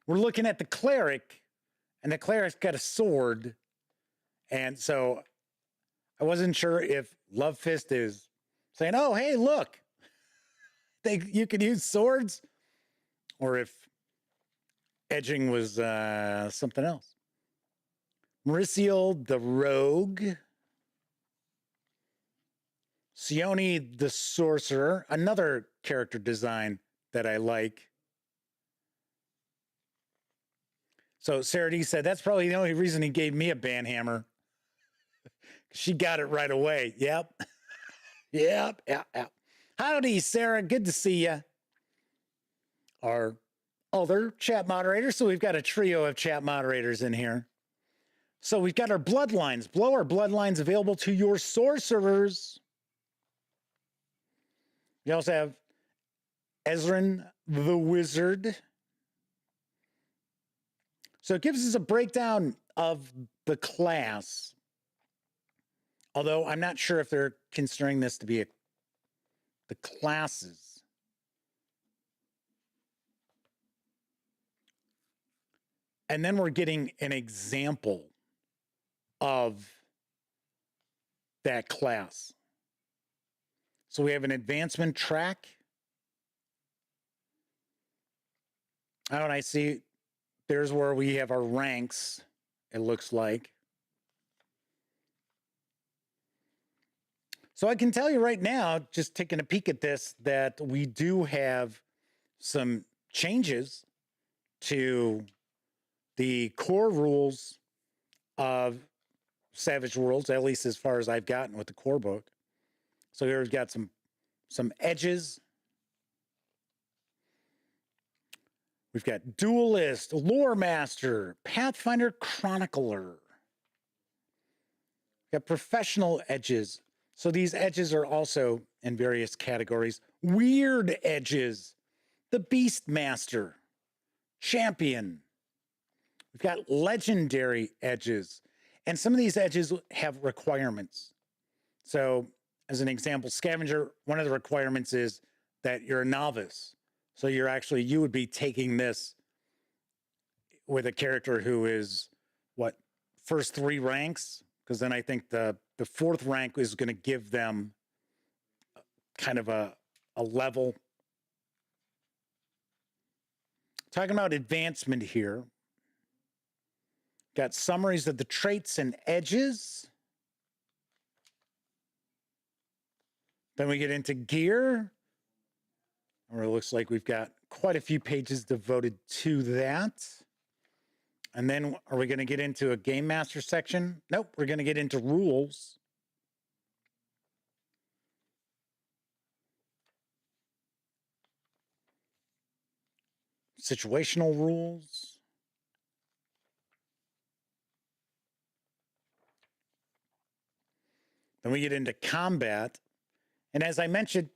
we're looking at the cleric, and the cleric's got a sword. And so I wasn't sure if Love Fist is saying, oh, hey, look, you can use swords, or if edging was something else. Mauricio the Rogue. Sione the Sorcerer, another character design that I like. So Sarah D said, that's probably the only reason he gave me a band hammer. She got it right away. Yep. Yep. Howdy, Sarah. Good to see you. Our other chat moderators. So we've got a trio of chat moderators in here. So we've got our bloodlines. Below our bloodlines available to your sorcerers. We also have Ezrin the Wizard. So it gives us a breakdown of the class. Although I'm not sure if they're considering this to be the classes. And then we're getting an example of that class. So we have an advancement track. Oh, and I see there's where we have our ranks, it looks like. So I can tell you right now, just taking a peek at this, that we do have some changes to the core rules of Savage Worlds, at least as far as I've gotten with the core book. So here we've got some edges. We've got Duelist, Lore Master, Pathfinder Chronicler. We've got professional edges. So these edges are also in various categories. Weird edges, the Beast Master, Champion. We've got legendary edges. And some of these edges have requirements. So as an example, Scavenger, one of the requirements is that you're a novice. So you would be taking this with a character who is, what, first 3 ranks? Because then I think the 4th rank is going to give them kind of a level. Talking about advancement here. Got summaries of the traits and edges. Then we get into gear. Or it looks like we've got quite a few pages devoted to that. And then are we going to get into a Game Master section? Nope, we're going to get into rules. Situational rules. Then we get into combat. And as I mentioned,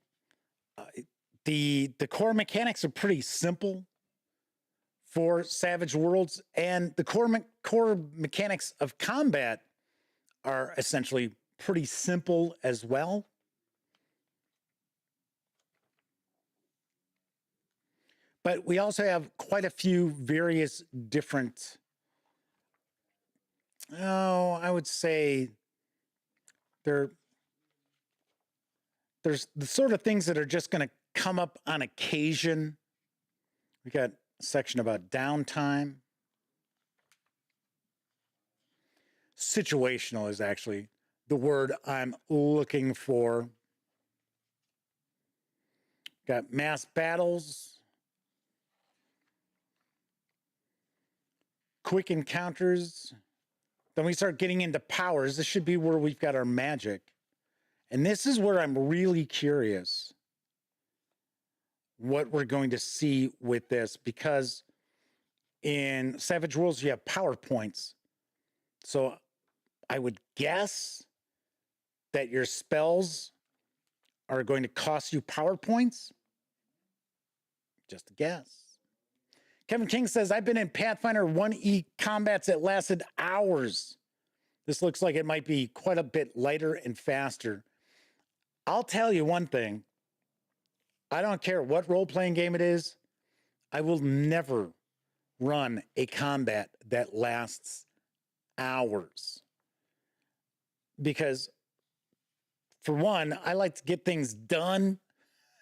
the core mechanics are pretty simple for Savage Worlds, and the core mechanics of combat are essentially pretty simple as well. But we also have quite a few various different, I would say there's the sort of things that are just going to come up on occasion. We got a section about downtime. Situational is actually the word I'm looking for. Got mass battles. Quick encounters. Then we start getting into powers. This should be where we've got our magic. And this is where I'm really curious what we're going to see with this, because in Savage Worlds, you have power points. So I would guess that your spells are going to cost you power points. Just a guess. Kevin King says, I've been in Pathfinder 1E combats that lasted hours. This looks like it might be quite a bit lighter and faster. I'll tell you one thing. I don't care what role-playing game it is. I will never run a combat that lasts hours. Because, for one, I like to get things done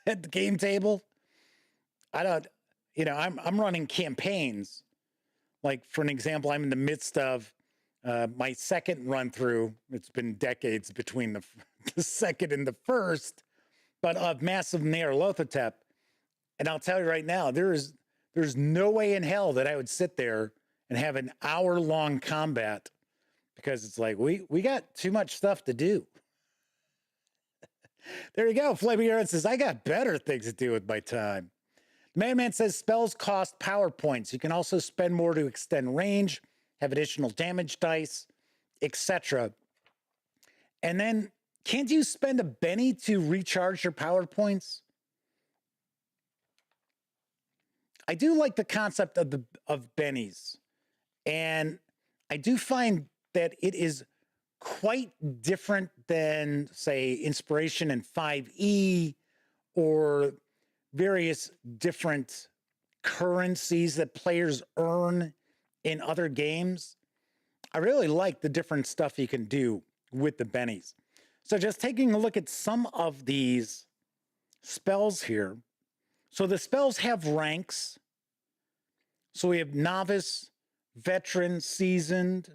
at the game table. I'm running campaigns. Like, for an example, I'm in the midst of my second run through. It's been decades between the second and the first, but of Massive Nyarlathotep. And I'll tell you right now, there's no way in hell that I would sit there and have an hour-long combat, because it's like, we got too much stuff to do. There you go. Flaming Aaron says, I got better things to do with my time. Man says spells cost power points. You can also spend more to extend range, have additional damage dice, etc. And then, can't you spend a Benny to recharge your power points? I do like the concept of Bennies. And I do find that it is quite different than, say, Inspiration in 5e or various different currencies that players earn in other games, I really like the different stuff you can do with the bennies. So just taking a look at some of these spells here. So the spells have ranks. So we have novice, veteran, seasoned.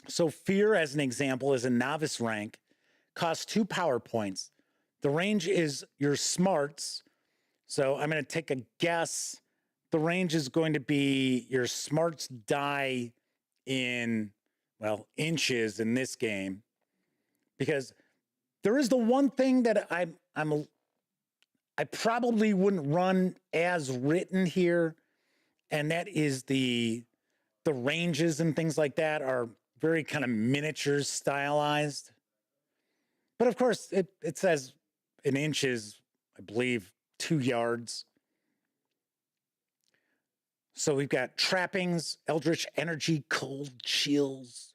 So fear, as an example, is a novice rank, costs 2 power points. The range is your smarts. So I'm going to take a guess. The range is going to be your smarts die in, well, inches in this game. Because there is the one thing that I probably wouldn't run as written here, and that is the ranges and things like that are very kind of miniature stylized. But of course, it says an inch is, I believe, 2 yards. So we've got trappings, eldritch energy, cold chills.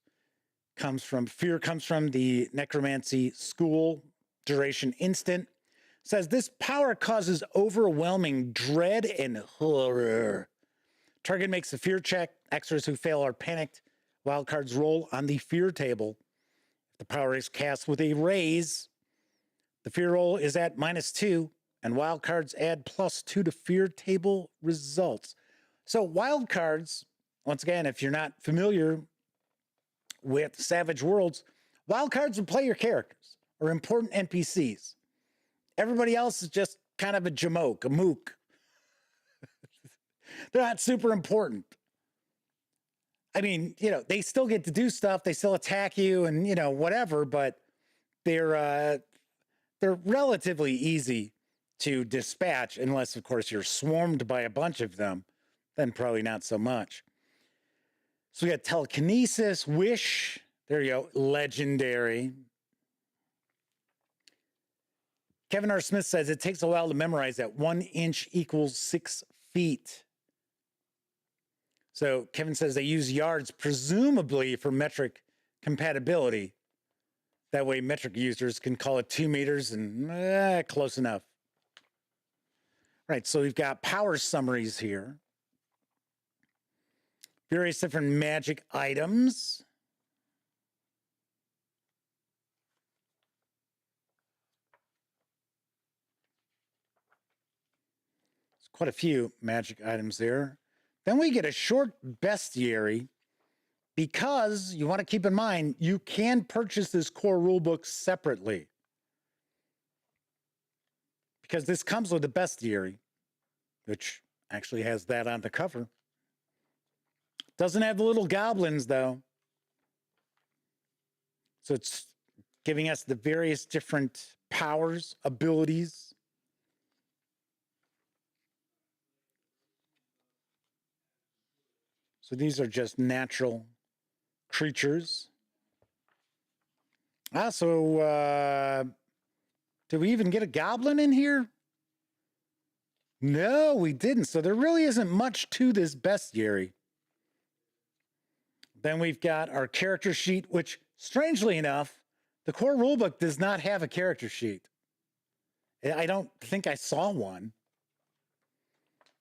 Fear comes from the necromancy school, duration instant. Says this power causes overwhelming dread and horror. Target makes a fear check. Extras who fail are panicked. Wildcards roll on the fear table. If the power is cast with a raise, the fear roll is at -2, and wildcards add +2 to fear table results. So wildcards, once again, if you're not familiar with Savage Worlds, wildcards will play your characters or important NPCs. Everybody else is just kind of a jamoke, a mook. They're not super important. I mean, they still get to do stuff. They still attack you and, whatever, but they're relatively easy to dispatch unless, of course, you're swarmed by a bunch of them. Then probably not so much. So we got telekinesis, wish. There you go, legendary. Kevin R. Smith says it takes a while to memorize that 1 inch equals 6 feet. So Kevin says they use yards, presumably for metric compatibility. That way metric users can call it 2 meters and close enough. Right, so we've got power summaries here. Various different magic items. There's quite a few magic items there. Then we get a short bestiary, because you want to keep in mind, you can purchase this core rulebook separately. Because this comes with a bestiary, which actually has that on the cover. Doesn't have the little goblins, though. So it's giving us the various different powers, abilities. So these are just natural creatures. So did we even get a goblin in here? No, we didn't. So there really isn't much to this bestiary. Then we've got our character sheet, which, strangely enough, the core rulebook does not have a character sheet. I don't think I saw one.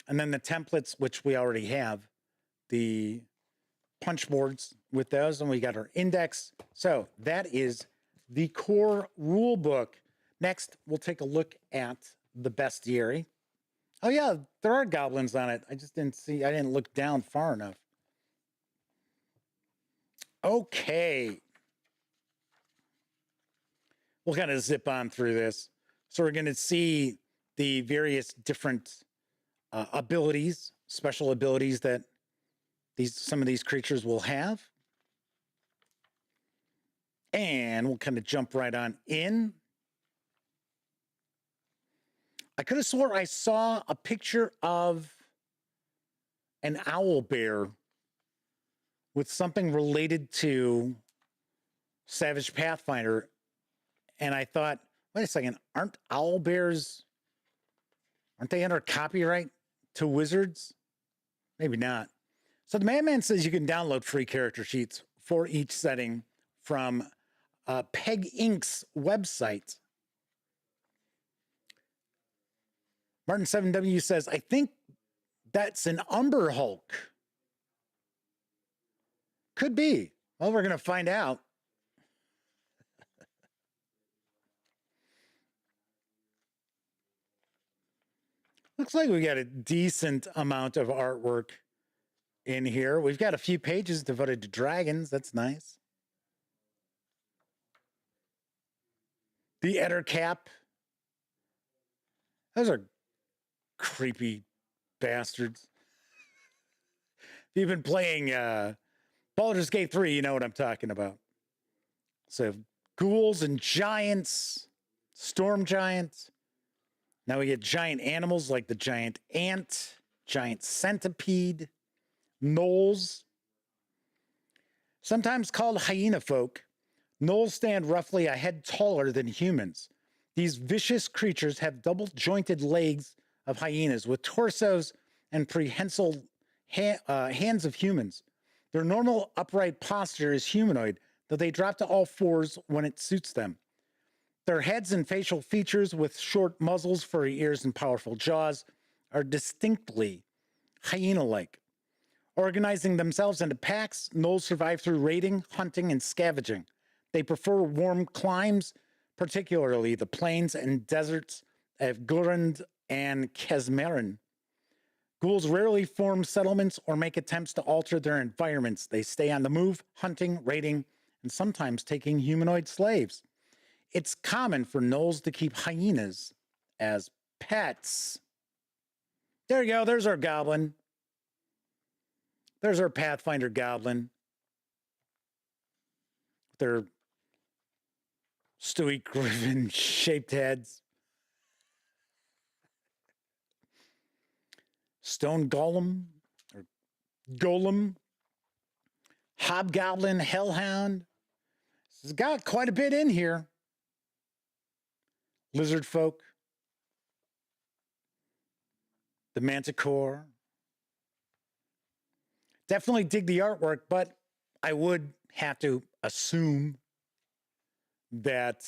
And then the templates, which we already have, the punch boards with those, and we got our index. So that is the core rulebook. Next, we'll take a look at the bestiary. Oh yeah, there are goblins on it. I didn't look down far enough. Okay. We'll kind of zip on through this. So we're going to see the various different abilities, special abilities that some of these creatures will have. And we'll kind of jump right on in. I could have swore I saw a picture of an owl bear with something related to Savage Pathfinder. And I thought, wait a second, aren't owl bears, aren't they under copyright to Wizards? Maybe not. So the Madman says you can download free character sheets for each setting from Peg Inc.'s website. Martin7W says, I think that's an Umber Hulk. Could be. Well, we're going to find out. Looks like we got a decent amount of artwork in here. We've got a few pages devoted to dragons. That's nice. The Etter Cap. Those are creepy bastards. If you've been playing Baldur's Gate 3, you know what I'm talking about. So ghouls and giants, storm giants. Now we get giant animals like the giant ant, giant centipede, gnolls. Sometimes called hyena folk, gnolls stand roughly a head taller than humans. These vicious creatures have double-jointed legs of hyenas with torsos and prehensile hands of humans. Their normal upright posture is humanoid, though they drop to all fours when it suits them. Their heads and facial features with short muzzles, furry ears, and powerful jaws are distinctly hyena-like. Organizing themselves into packs, gnolls survive through raiding, hunting, and scavenging. They prefer warm climes, particularly the plains and deserts of Gurund and Kesmerin. Ghouls rarely form settlements or make attempts to alter their environments. They stay on the move, hunting, raiding, and sometimes taking humanoid slaves. It's common for gnolls to keep hyenas as pets. There you go. There's our goblin. There's our Pathfinder goblin. Their Stewie Griffin shaped heads. Stone Golem, or Golem, Hobgoblin, Hellhound. This has got quite a bit in here. Lizard folk, the Manticore. Definitely dig the artwork, but I would have to assume that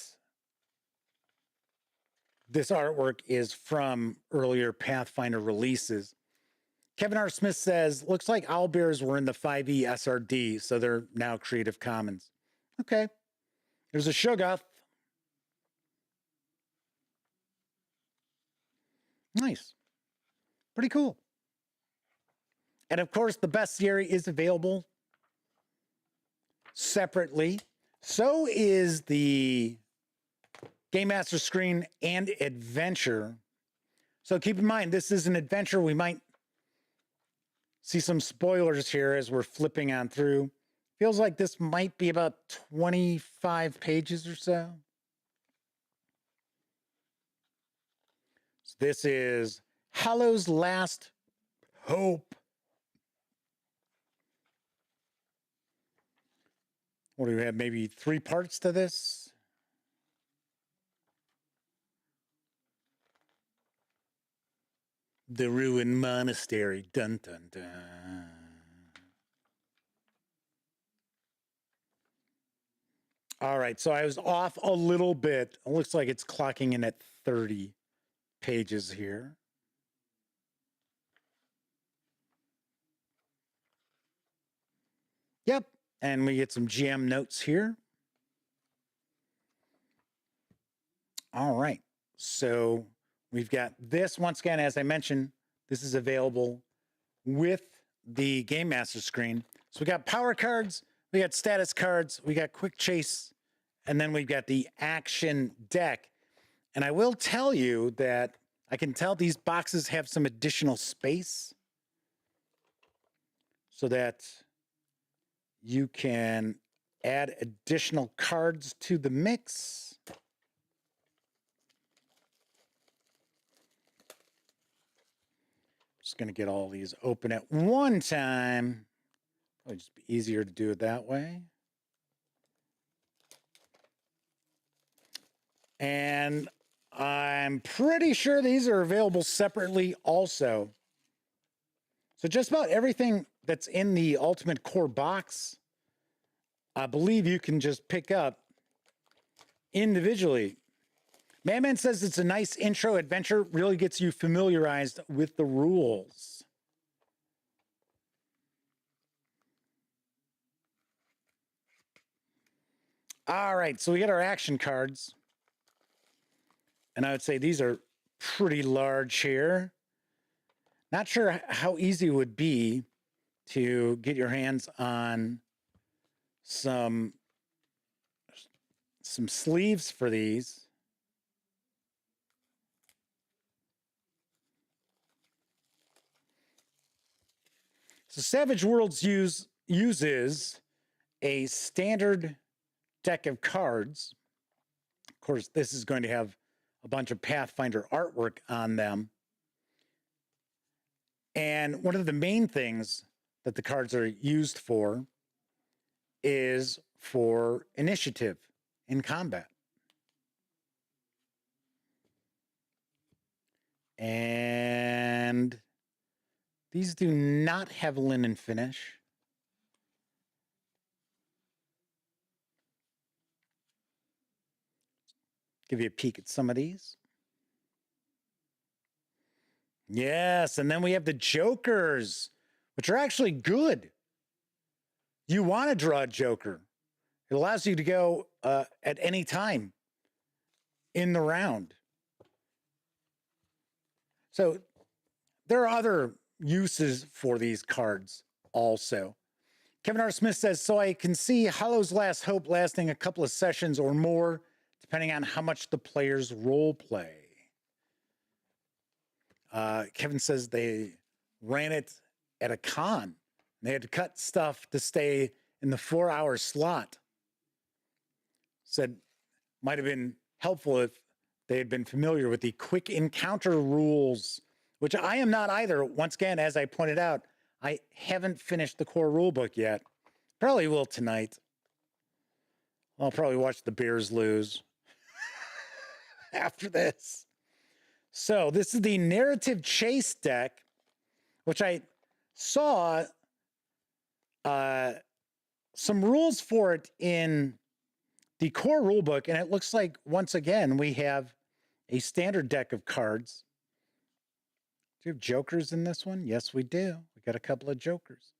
this artwork is from earlier Pathfinder releases. Kevin R. Smith says, looks like owlbears were in the 5e SRD, so they're now Creative Commons. Okay. There's a Shoggoth. Nice. Pretty cool. And of course, the bestiary is available separately. So is the Game Master screen and adventure. So keep in mind, this is an adventure. We might see some spoilers here as we're flipping on through. Feels like this might be about 25 pages or so. So this is Hollow's Last Hope. What do we have? Maybe 3 parts to this? The Ruined Monastery. Dun, dun, dun. All right, so I was off a little bit. It looks like it's clocking in at 30 pages here. Yep, and we get some GM notes here. All right, so we've got this. Once again, as I mentioned, this is available with the Game Master screen. So we got power cards, we got status cards, we got quick chase, and then we've got the action deck. And I will tell you that I can tell these boxes have some additional space so that you can add additional cards to the mix. Just going to get all these open at one time. Probably just be easier to do it that way. And I'm pretty sure these are available separately also. So just about everything that's in the Ultimate Core box, I believe you can just pick up individually. Madman says it's a nice intro adventure, really gets you familiarized with the rules. All right, so we got our action cards. And I would say these are pretty large here. Not sure how easy it would be to get your hands on some sleeves for these. So Savage Worlds uses a standard deck of cards. Of course, this is going to have a bunch of Pathfinder artwork on them. And one of the main things that the cards are used for is for initiative in combat. And these do not have linen finish. Give you a peek at some of these. Yes, and then we have the Jokers, which are actually good. You want to draw a Joker. It allows you to go at any time in the round. So there are other uses for these cards also. Kevin R. Smith says, so I can see Hollow's Last Hope lasting a couple of sessions or more, depending on how much the players role play. Kevin says they ran it at a con. They had to cut stuff to stay in the 4-hour slot. Said might have been helpful if they had been familiar with the quick encounter rules, which I am not either. Once again, as I pointed out, I haven't finished the core rulebook yet. Probably will tonight. I'll probably watch the Bears lose after this. So this is the narrative chase deck, which I saw some rules for it in the core rulebook, and it looks like, once again, we have a standard deck of cards. Do you have Jokers in this one? Yes, we do. We got a couple of Jokers.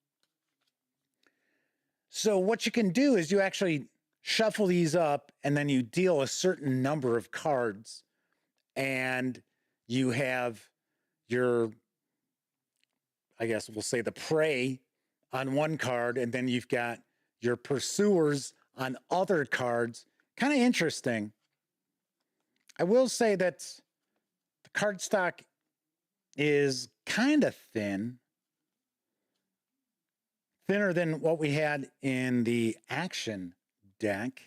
So what you can do is you actually shuffle these up, and then you deal a certain number of cards, and you have your, I guess we'll say, the prey on one card, and then you've got your pursuers on other cards. Kind of interesting. I will say that the card stock is kind of thin. Thinner than what we had in the action deck.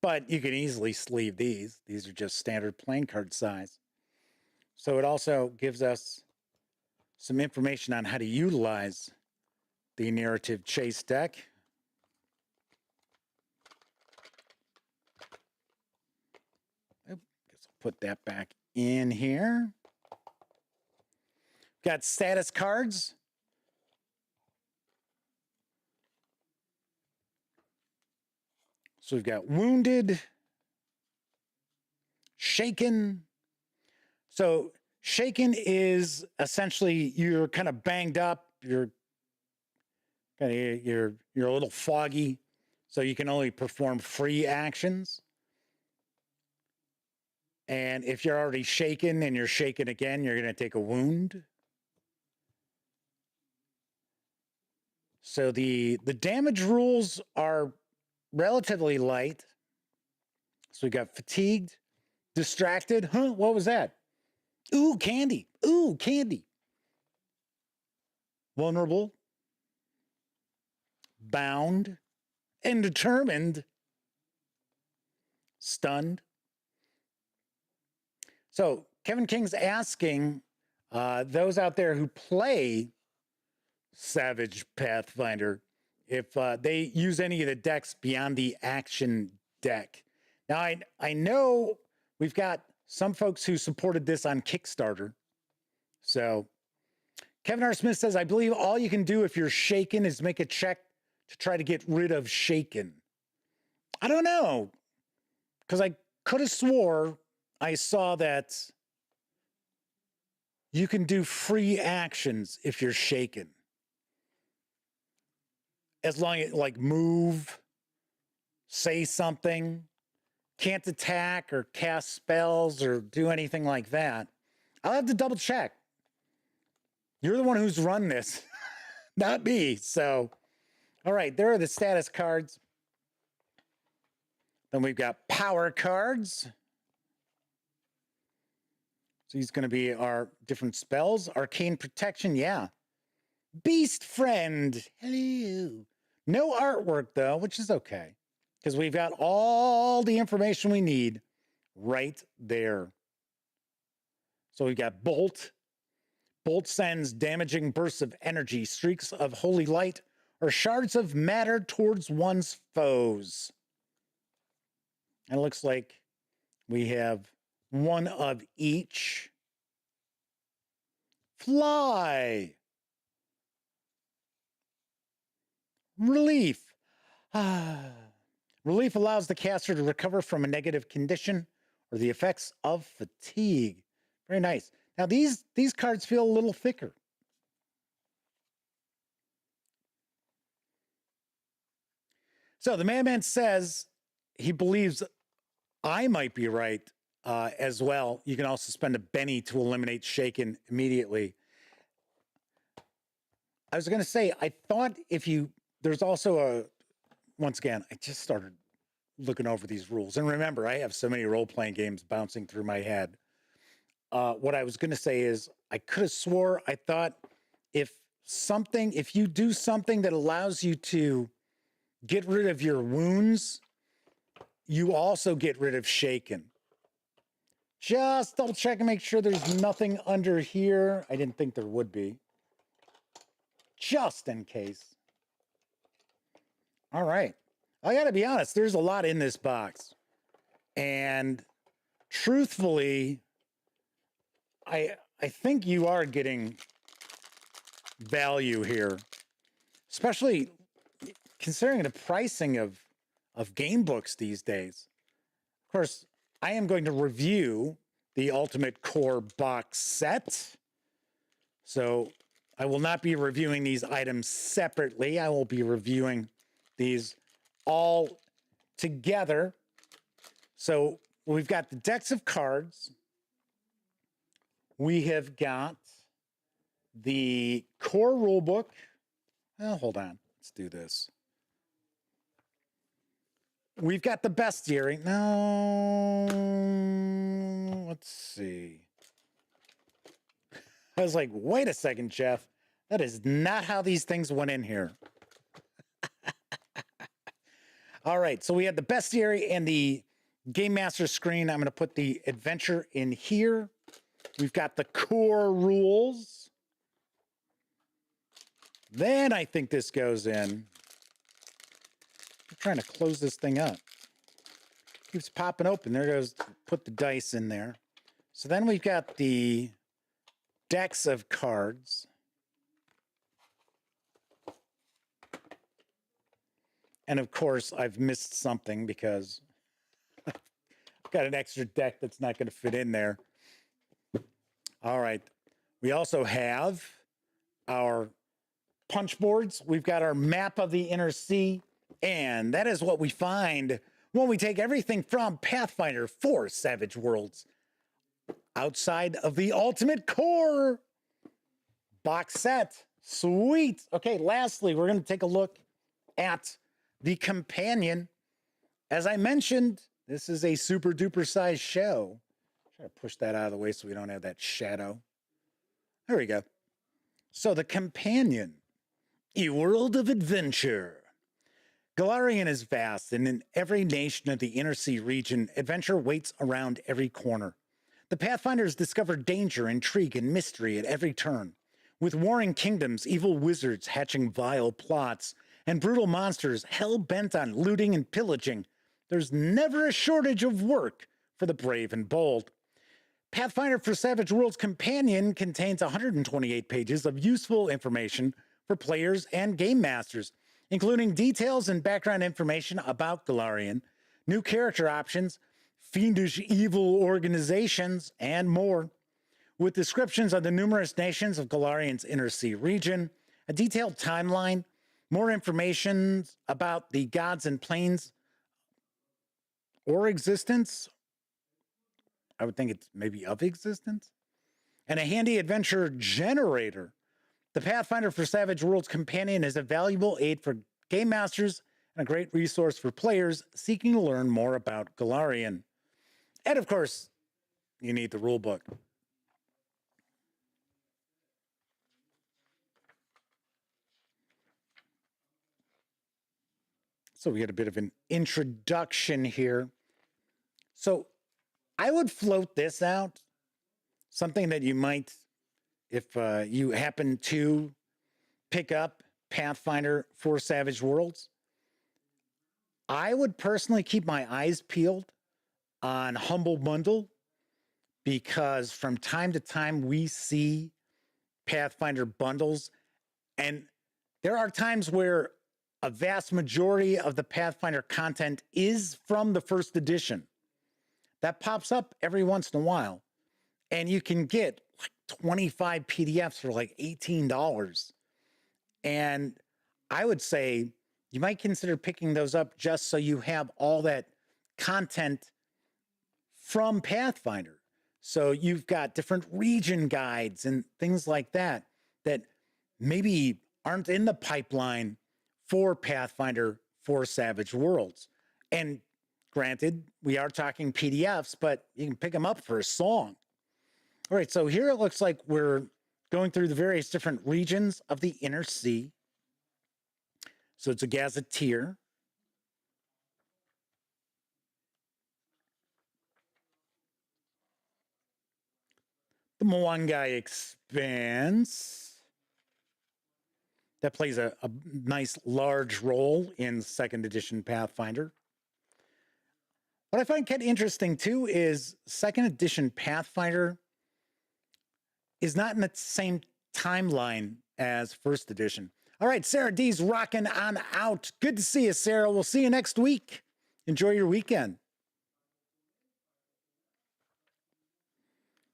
But you can easily sleeve these. These are just standard playing card size. So it also gives us some information on how to utilize the narrative chase deck. Guess I'll put that back in here. Got status cards. So we've got wounded, shaken. So shaken is essentially you're kind of banged up, you're a little foggy, so you can only perform free actions. And if you're already shaken and you're shaken again, you're going to take a wound. So the damage rules are relatively light. So we got fatigued, distracted. Huh? What was that? Ooh, candy. Ooh, candy. Vulnerable, bound, and determined. Stunned. So Kevin King's asking those out there who play Savage Pathfinder if they use any of the decks beyond the action deck. Now, I know we've got some folks who supported this on Kickstarter. So Kevin R. Smith says, I believe all you can do if you're shaken is make a check to try to get rid of shaken. I don't know, because I could have swore I saw that you can do free actions if you're shaken. As long as, like, move, say something, can't attack or cast spells or do anything like that. I'll have to double check. You're the one who's run this, not me. So, all right, there are the status cards. Then we've got power cards. So these going to be our different spells. Arcane protection, yeah. Beast friend, hello. No artwork though, which is okay. Because we've got all the information we need right there. So we've got Bolt. Bolt sends damaging bursts of energy, streaks of holy light, or shards of matter towards one's foes. And it looks like we have one of each. Fly. Relief. Relief allows the caster to recover from a negative condition or the effects of fatigue. Very nice. Now these cards feel a little thicker. So the madman says he believes I might be right as well. You can also spend a Benny to eliminate Shaken immediately. I was going to say, I thought there's also once again, I just started looking over these rules. And remember, I have so many role-playing games bouncing through my head. What I was going to say is I could have swore I thought if you do something that allows you to get rid of your wounds, you also get rid of Shaken. Just double check and make sure there's nothing under here. I didn't think there would be. Just in case. All right. I got to be honest, there's a lot in this box. And truthfully, I think you are getting value here, especially considering the pricing of game books these days. Of course, I am going to review the Ultimate Core box set. So I will not be reviewing these items separately. I will be reviewing these all together. So we've got the decks of cards. We have got the core rulebook. Well, hold on. Let's do this. We've got the bestiary. No, let's see. I was like, wait a second, Jeff. That is not how these things went in here. All right, so we have the bestiary and the Game Master screen. I'm going to put the adventure in here. We've got the core rules. Then I think this goes in. I'm trying to close this thing up. Keeps popping open. There goes, put the dice in there. So then we've got the decks of cards. And of course, I've missed something because I've got an extra deck that's not going to fit in there. All right. We also have our punch boards. We've got our map of the inner sea. And that is what we find when we take everything from Pathfinder for Savage Worlds outside of the Ultimate Core box set. Sweet. Okay, lastly, we're going to take a look at the companion. As I mentioned, this is a super duper sized show. Try to push that out of the way so we don't have that shadow. There we go. So the companion, a world of adventure. Golarion is vast, and in every nation of the Inner Sea region, adventure waits around every corner. The Pathfinders discover danger, intrigue, and mystery at every turn. With warring kingdoms, evil wizards hatching vile plots, and brutal monsters hell-bent on looting and pillaging, there's never a shortage of work for the brave and bold. Pathfinder for Savage Worlds Companion contains 128 pages of useful information for players and game masters, including details and background information about Golarion, new character options, fiendish evil organizations, and more. With descriptions of the numerous nations of Golarion's Inner Sea region, a detailed timeline, more information about the gods and planes or existence. I would think it's maybe of existence. And a handy adventure generator. The Pathfinder for Savage Worlds companion is a valuable aid for game masters and a great resource for players seeking to learn more about Golarion. And of course, you need the rule book. So we get a bit of an introduction here. So I would float this out, something that you might, if you happen to pick up Pathfinder for Savage Worlds, I would personally keep my eyes peeled on Humble Bundle, because from time to time we see Pathfinder bundles, and there are times where a vast majority of the Pathfinder content is from the first edition. That pops up every once in a while, and you can get like 25 PDFs for like $18. And I would say you might consider picking those up just so you have all that content from Pathfinder. So you've got different region guides and things like that that maybe aren't in the pipeline for Pathfinder for Savage Worlds. And granted, we are talking PDFs, but you can pick them up for a song. All right, so here it looks like we're going through the various different regions of the Inner Sea. So it's a gazetteer. The Moangai Expanse. That plays a nice large role in second edition Pathfinder. What I find kind of interesting too is second edition Pathfinder is not in the same timeline as first edition. All right, Sarah D's rocking on out. Good to see you, Sarah. We'll see you next week. Enjoy your weekend.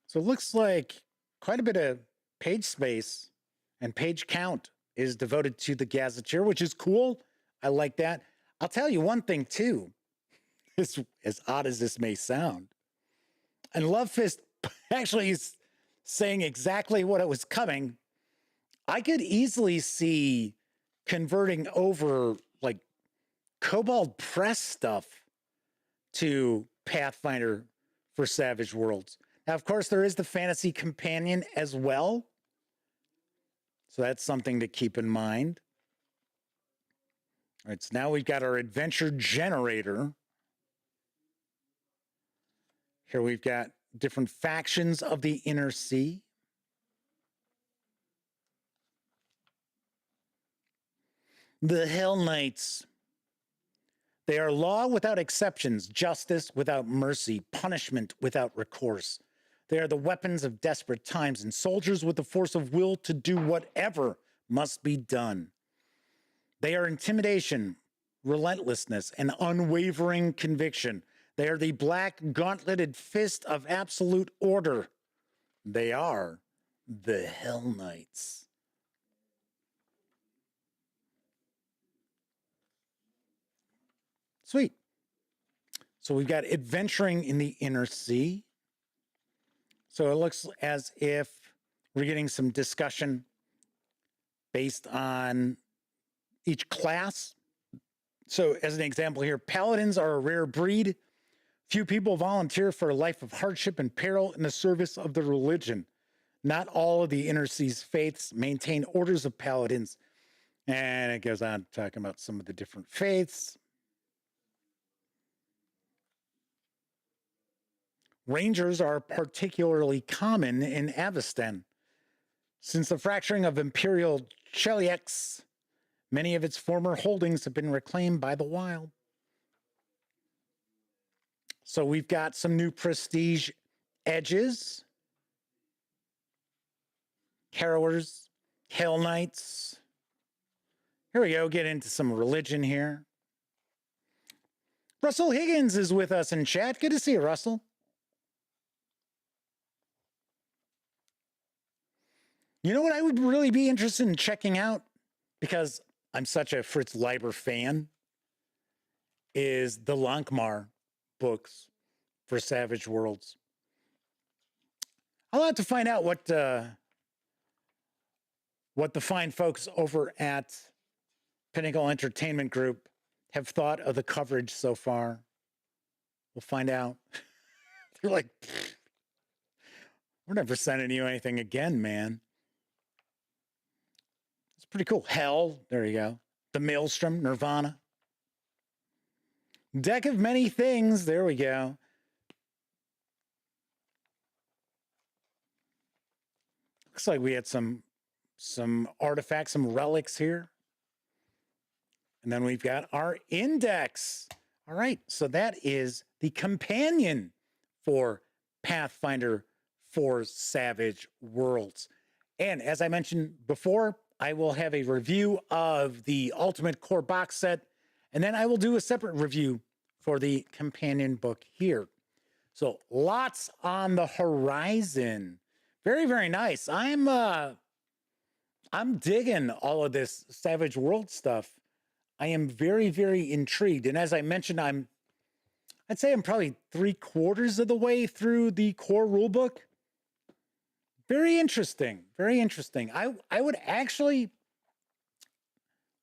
So it looks like quite a bit of page space and page count is devoted to the Gazetteer, which is cool. I like that. I'll tell you one thing too, as odd as this may sound. And Love Fist actually is saying exactly what it was coming. I could easily see converting over like Kobold Press stuff to Pathfinder for Savage Worlds. Now, of course, there is the Fantasy Companion as well. So that's something to keep in mind. All right, so now we've got our adventure generator. Here we've got different factions of the Inner Sea. The Hell Knights. They are law without exceptions, justice without mercy, punishment without recourse. They are the weapons of desperate times and soldiers with the force of will to do whatever must be done. They are intimidation, relentlessness, and unwavering conviction. They are the black gauntleted fist of absolute order. They are the Hell Knights. Sweet. So we've got adventuring in the Inner Sea. So it looks as if we're getting some discussion based on each class. So as an example here, paladins are a rare breed. Few people volunteer for a life of hardship and peril in the service of the religion. Not all of the Inner Sea's faiths maintain orders of paladins. And it goes on talking about some of the different faiths. Rangers are particularly common in Avestan. Since the fracturing of Imperial Cheliax, many of its former holdings have been reclaimed by the Wild. So we've got some new prestige edges. Harrowers, Hell Knights. Here we go, get into some religion here. Russell Higgins is with us in chat. Good to see you, Russell. You know what I would really be interested in checking out, because I'm such a Fritz Leiber fan, is the Lankhmar books for Savage Worlds. I'll have to find out what the fine folks over at Pinnacle Entertainment Group have thought of the coverage so far. We'll find out. They're like, we're never sending you anything again, man. It's pretty cool. Hell, there you go. The Maelstrom, Nirvana. Deck of Many Things, there we go. Looks like we had some artifacts, some relics here. And then we've got our index. All right, so that is the companion for Pathfinder for Savage Worlds. And as I mentioned before, I will have a review of the Ultimate Core box set, and then I will do a separate review for the companion book here. So lots on the horizon. Very, very nice. I'm digging all of this Savage World stuff. I am very, very intrigued. And as I mentioned, I'd say I'm probably 3/4 of the way through the core rulebook. Very interesting. Very interesting. I would actually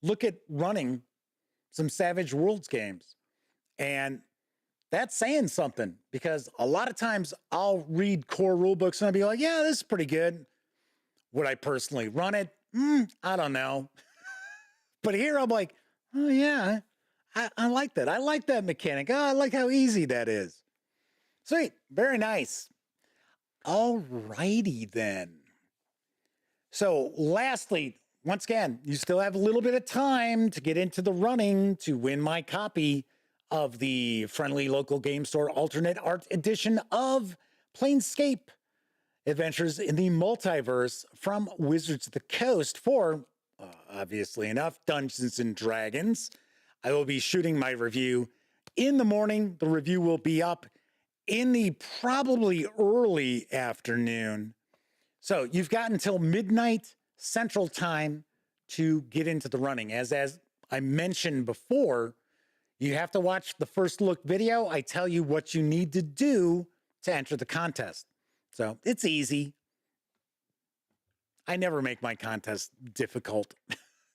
look at running some Savage Worlds games. And that's saying something, because a lot of times I'll read core rulebooks and I'll be like, yeah, this is pretty good. Would I personally run it? I don't know. But here I'm like, oh yeah, I like that. I like that mechanic. Oh, I like how easy that is. Sweet. Very nice. All righty then. So lastly, once again, you still have a little bit of time to get into the running to win my copy of the Friendly Local Game Store alternate art edition of Planescape Adventures in the Multiverse from Wizards of the Coast for, obviously enough, Dungeons and Dragons. I will be shooting my review in the morning. The review will be up in the probably early afternoon. So you've got until midnight Central Time to get into the running. As I mentioned before, you have to watch the first look video. I tell you what you need to do to enter the contest. So it's easy. I never make my contest difficult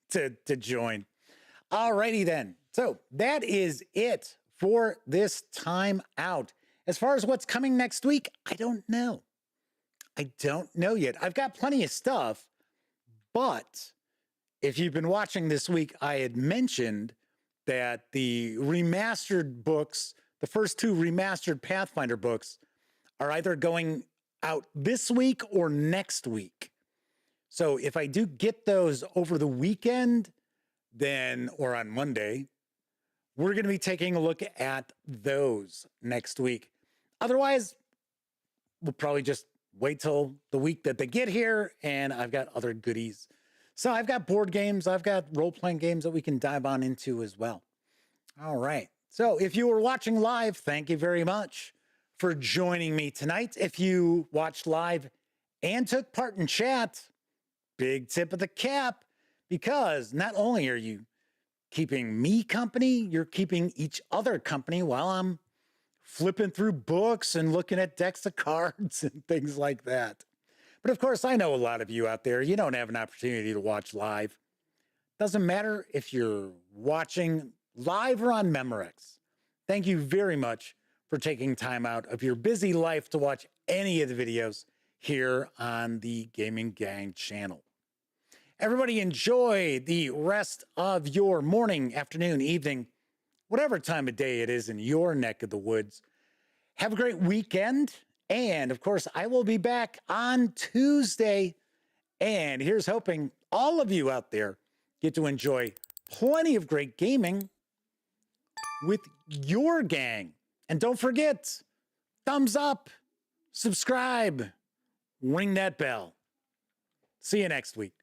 to join. Alrighty then. So that is it for this time out. As far as what's coming next week, I don't know. I don't know yet. I've got plenty of stuff, but if you've been watching this week, I had mentioned that the remastered books, the first 2 remastered Pathfinder books, are either going out this week or next week. So if I do get those over the weekend, then, or on Monday, we're going to be taking a look at those next week. Otherwise, we'll probably just wait till the week that they get here, and I've got other goodies. So I've got board games, I've got role-playing games that we can dive on into as well. All right. So if you were watching live, thank you very much for joining me tonight. If you watched live and took part in chat, big tip of the cap, because not only are you keeping me company, you're keeping each other company while I'm flipping through books and looking at decks of cards and things like that. But of course, I know a lot of you out there, you don't have an opportunity to watch live. Doesn't matter if you're watching live or on Memorex. Thank you very much for taking time out of your busy life to watch any of the videos here on the Gaming Gang channel. Everybody enjoy the rest of your morning, afternoon, evening, whatever time of day it is in your neck of the woods. Have a great weekend. And of course, I will be back on Tuesday. And here's hoping all of you out there get to enjoy plenty of great gaming with your gang. And don't forget, thumbs up, subscribe, ring that bell. See you next week.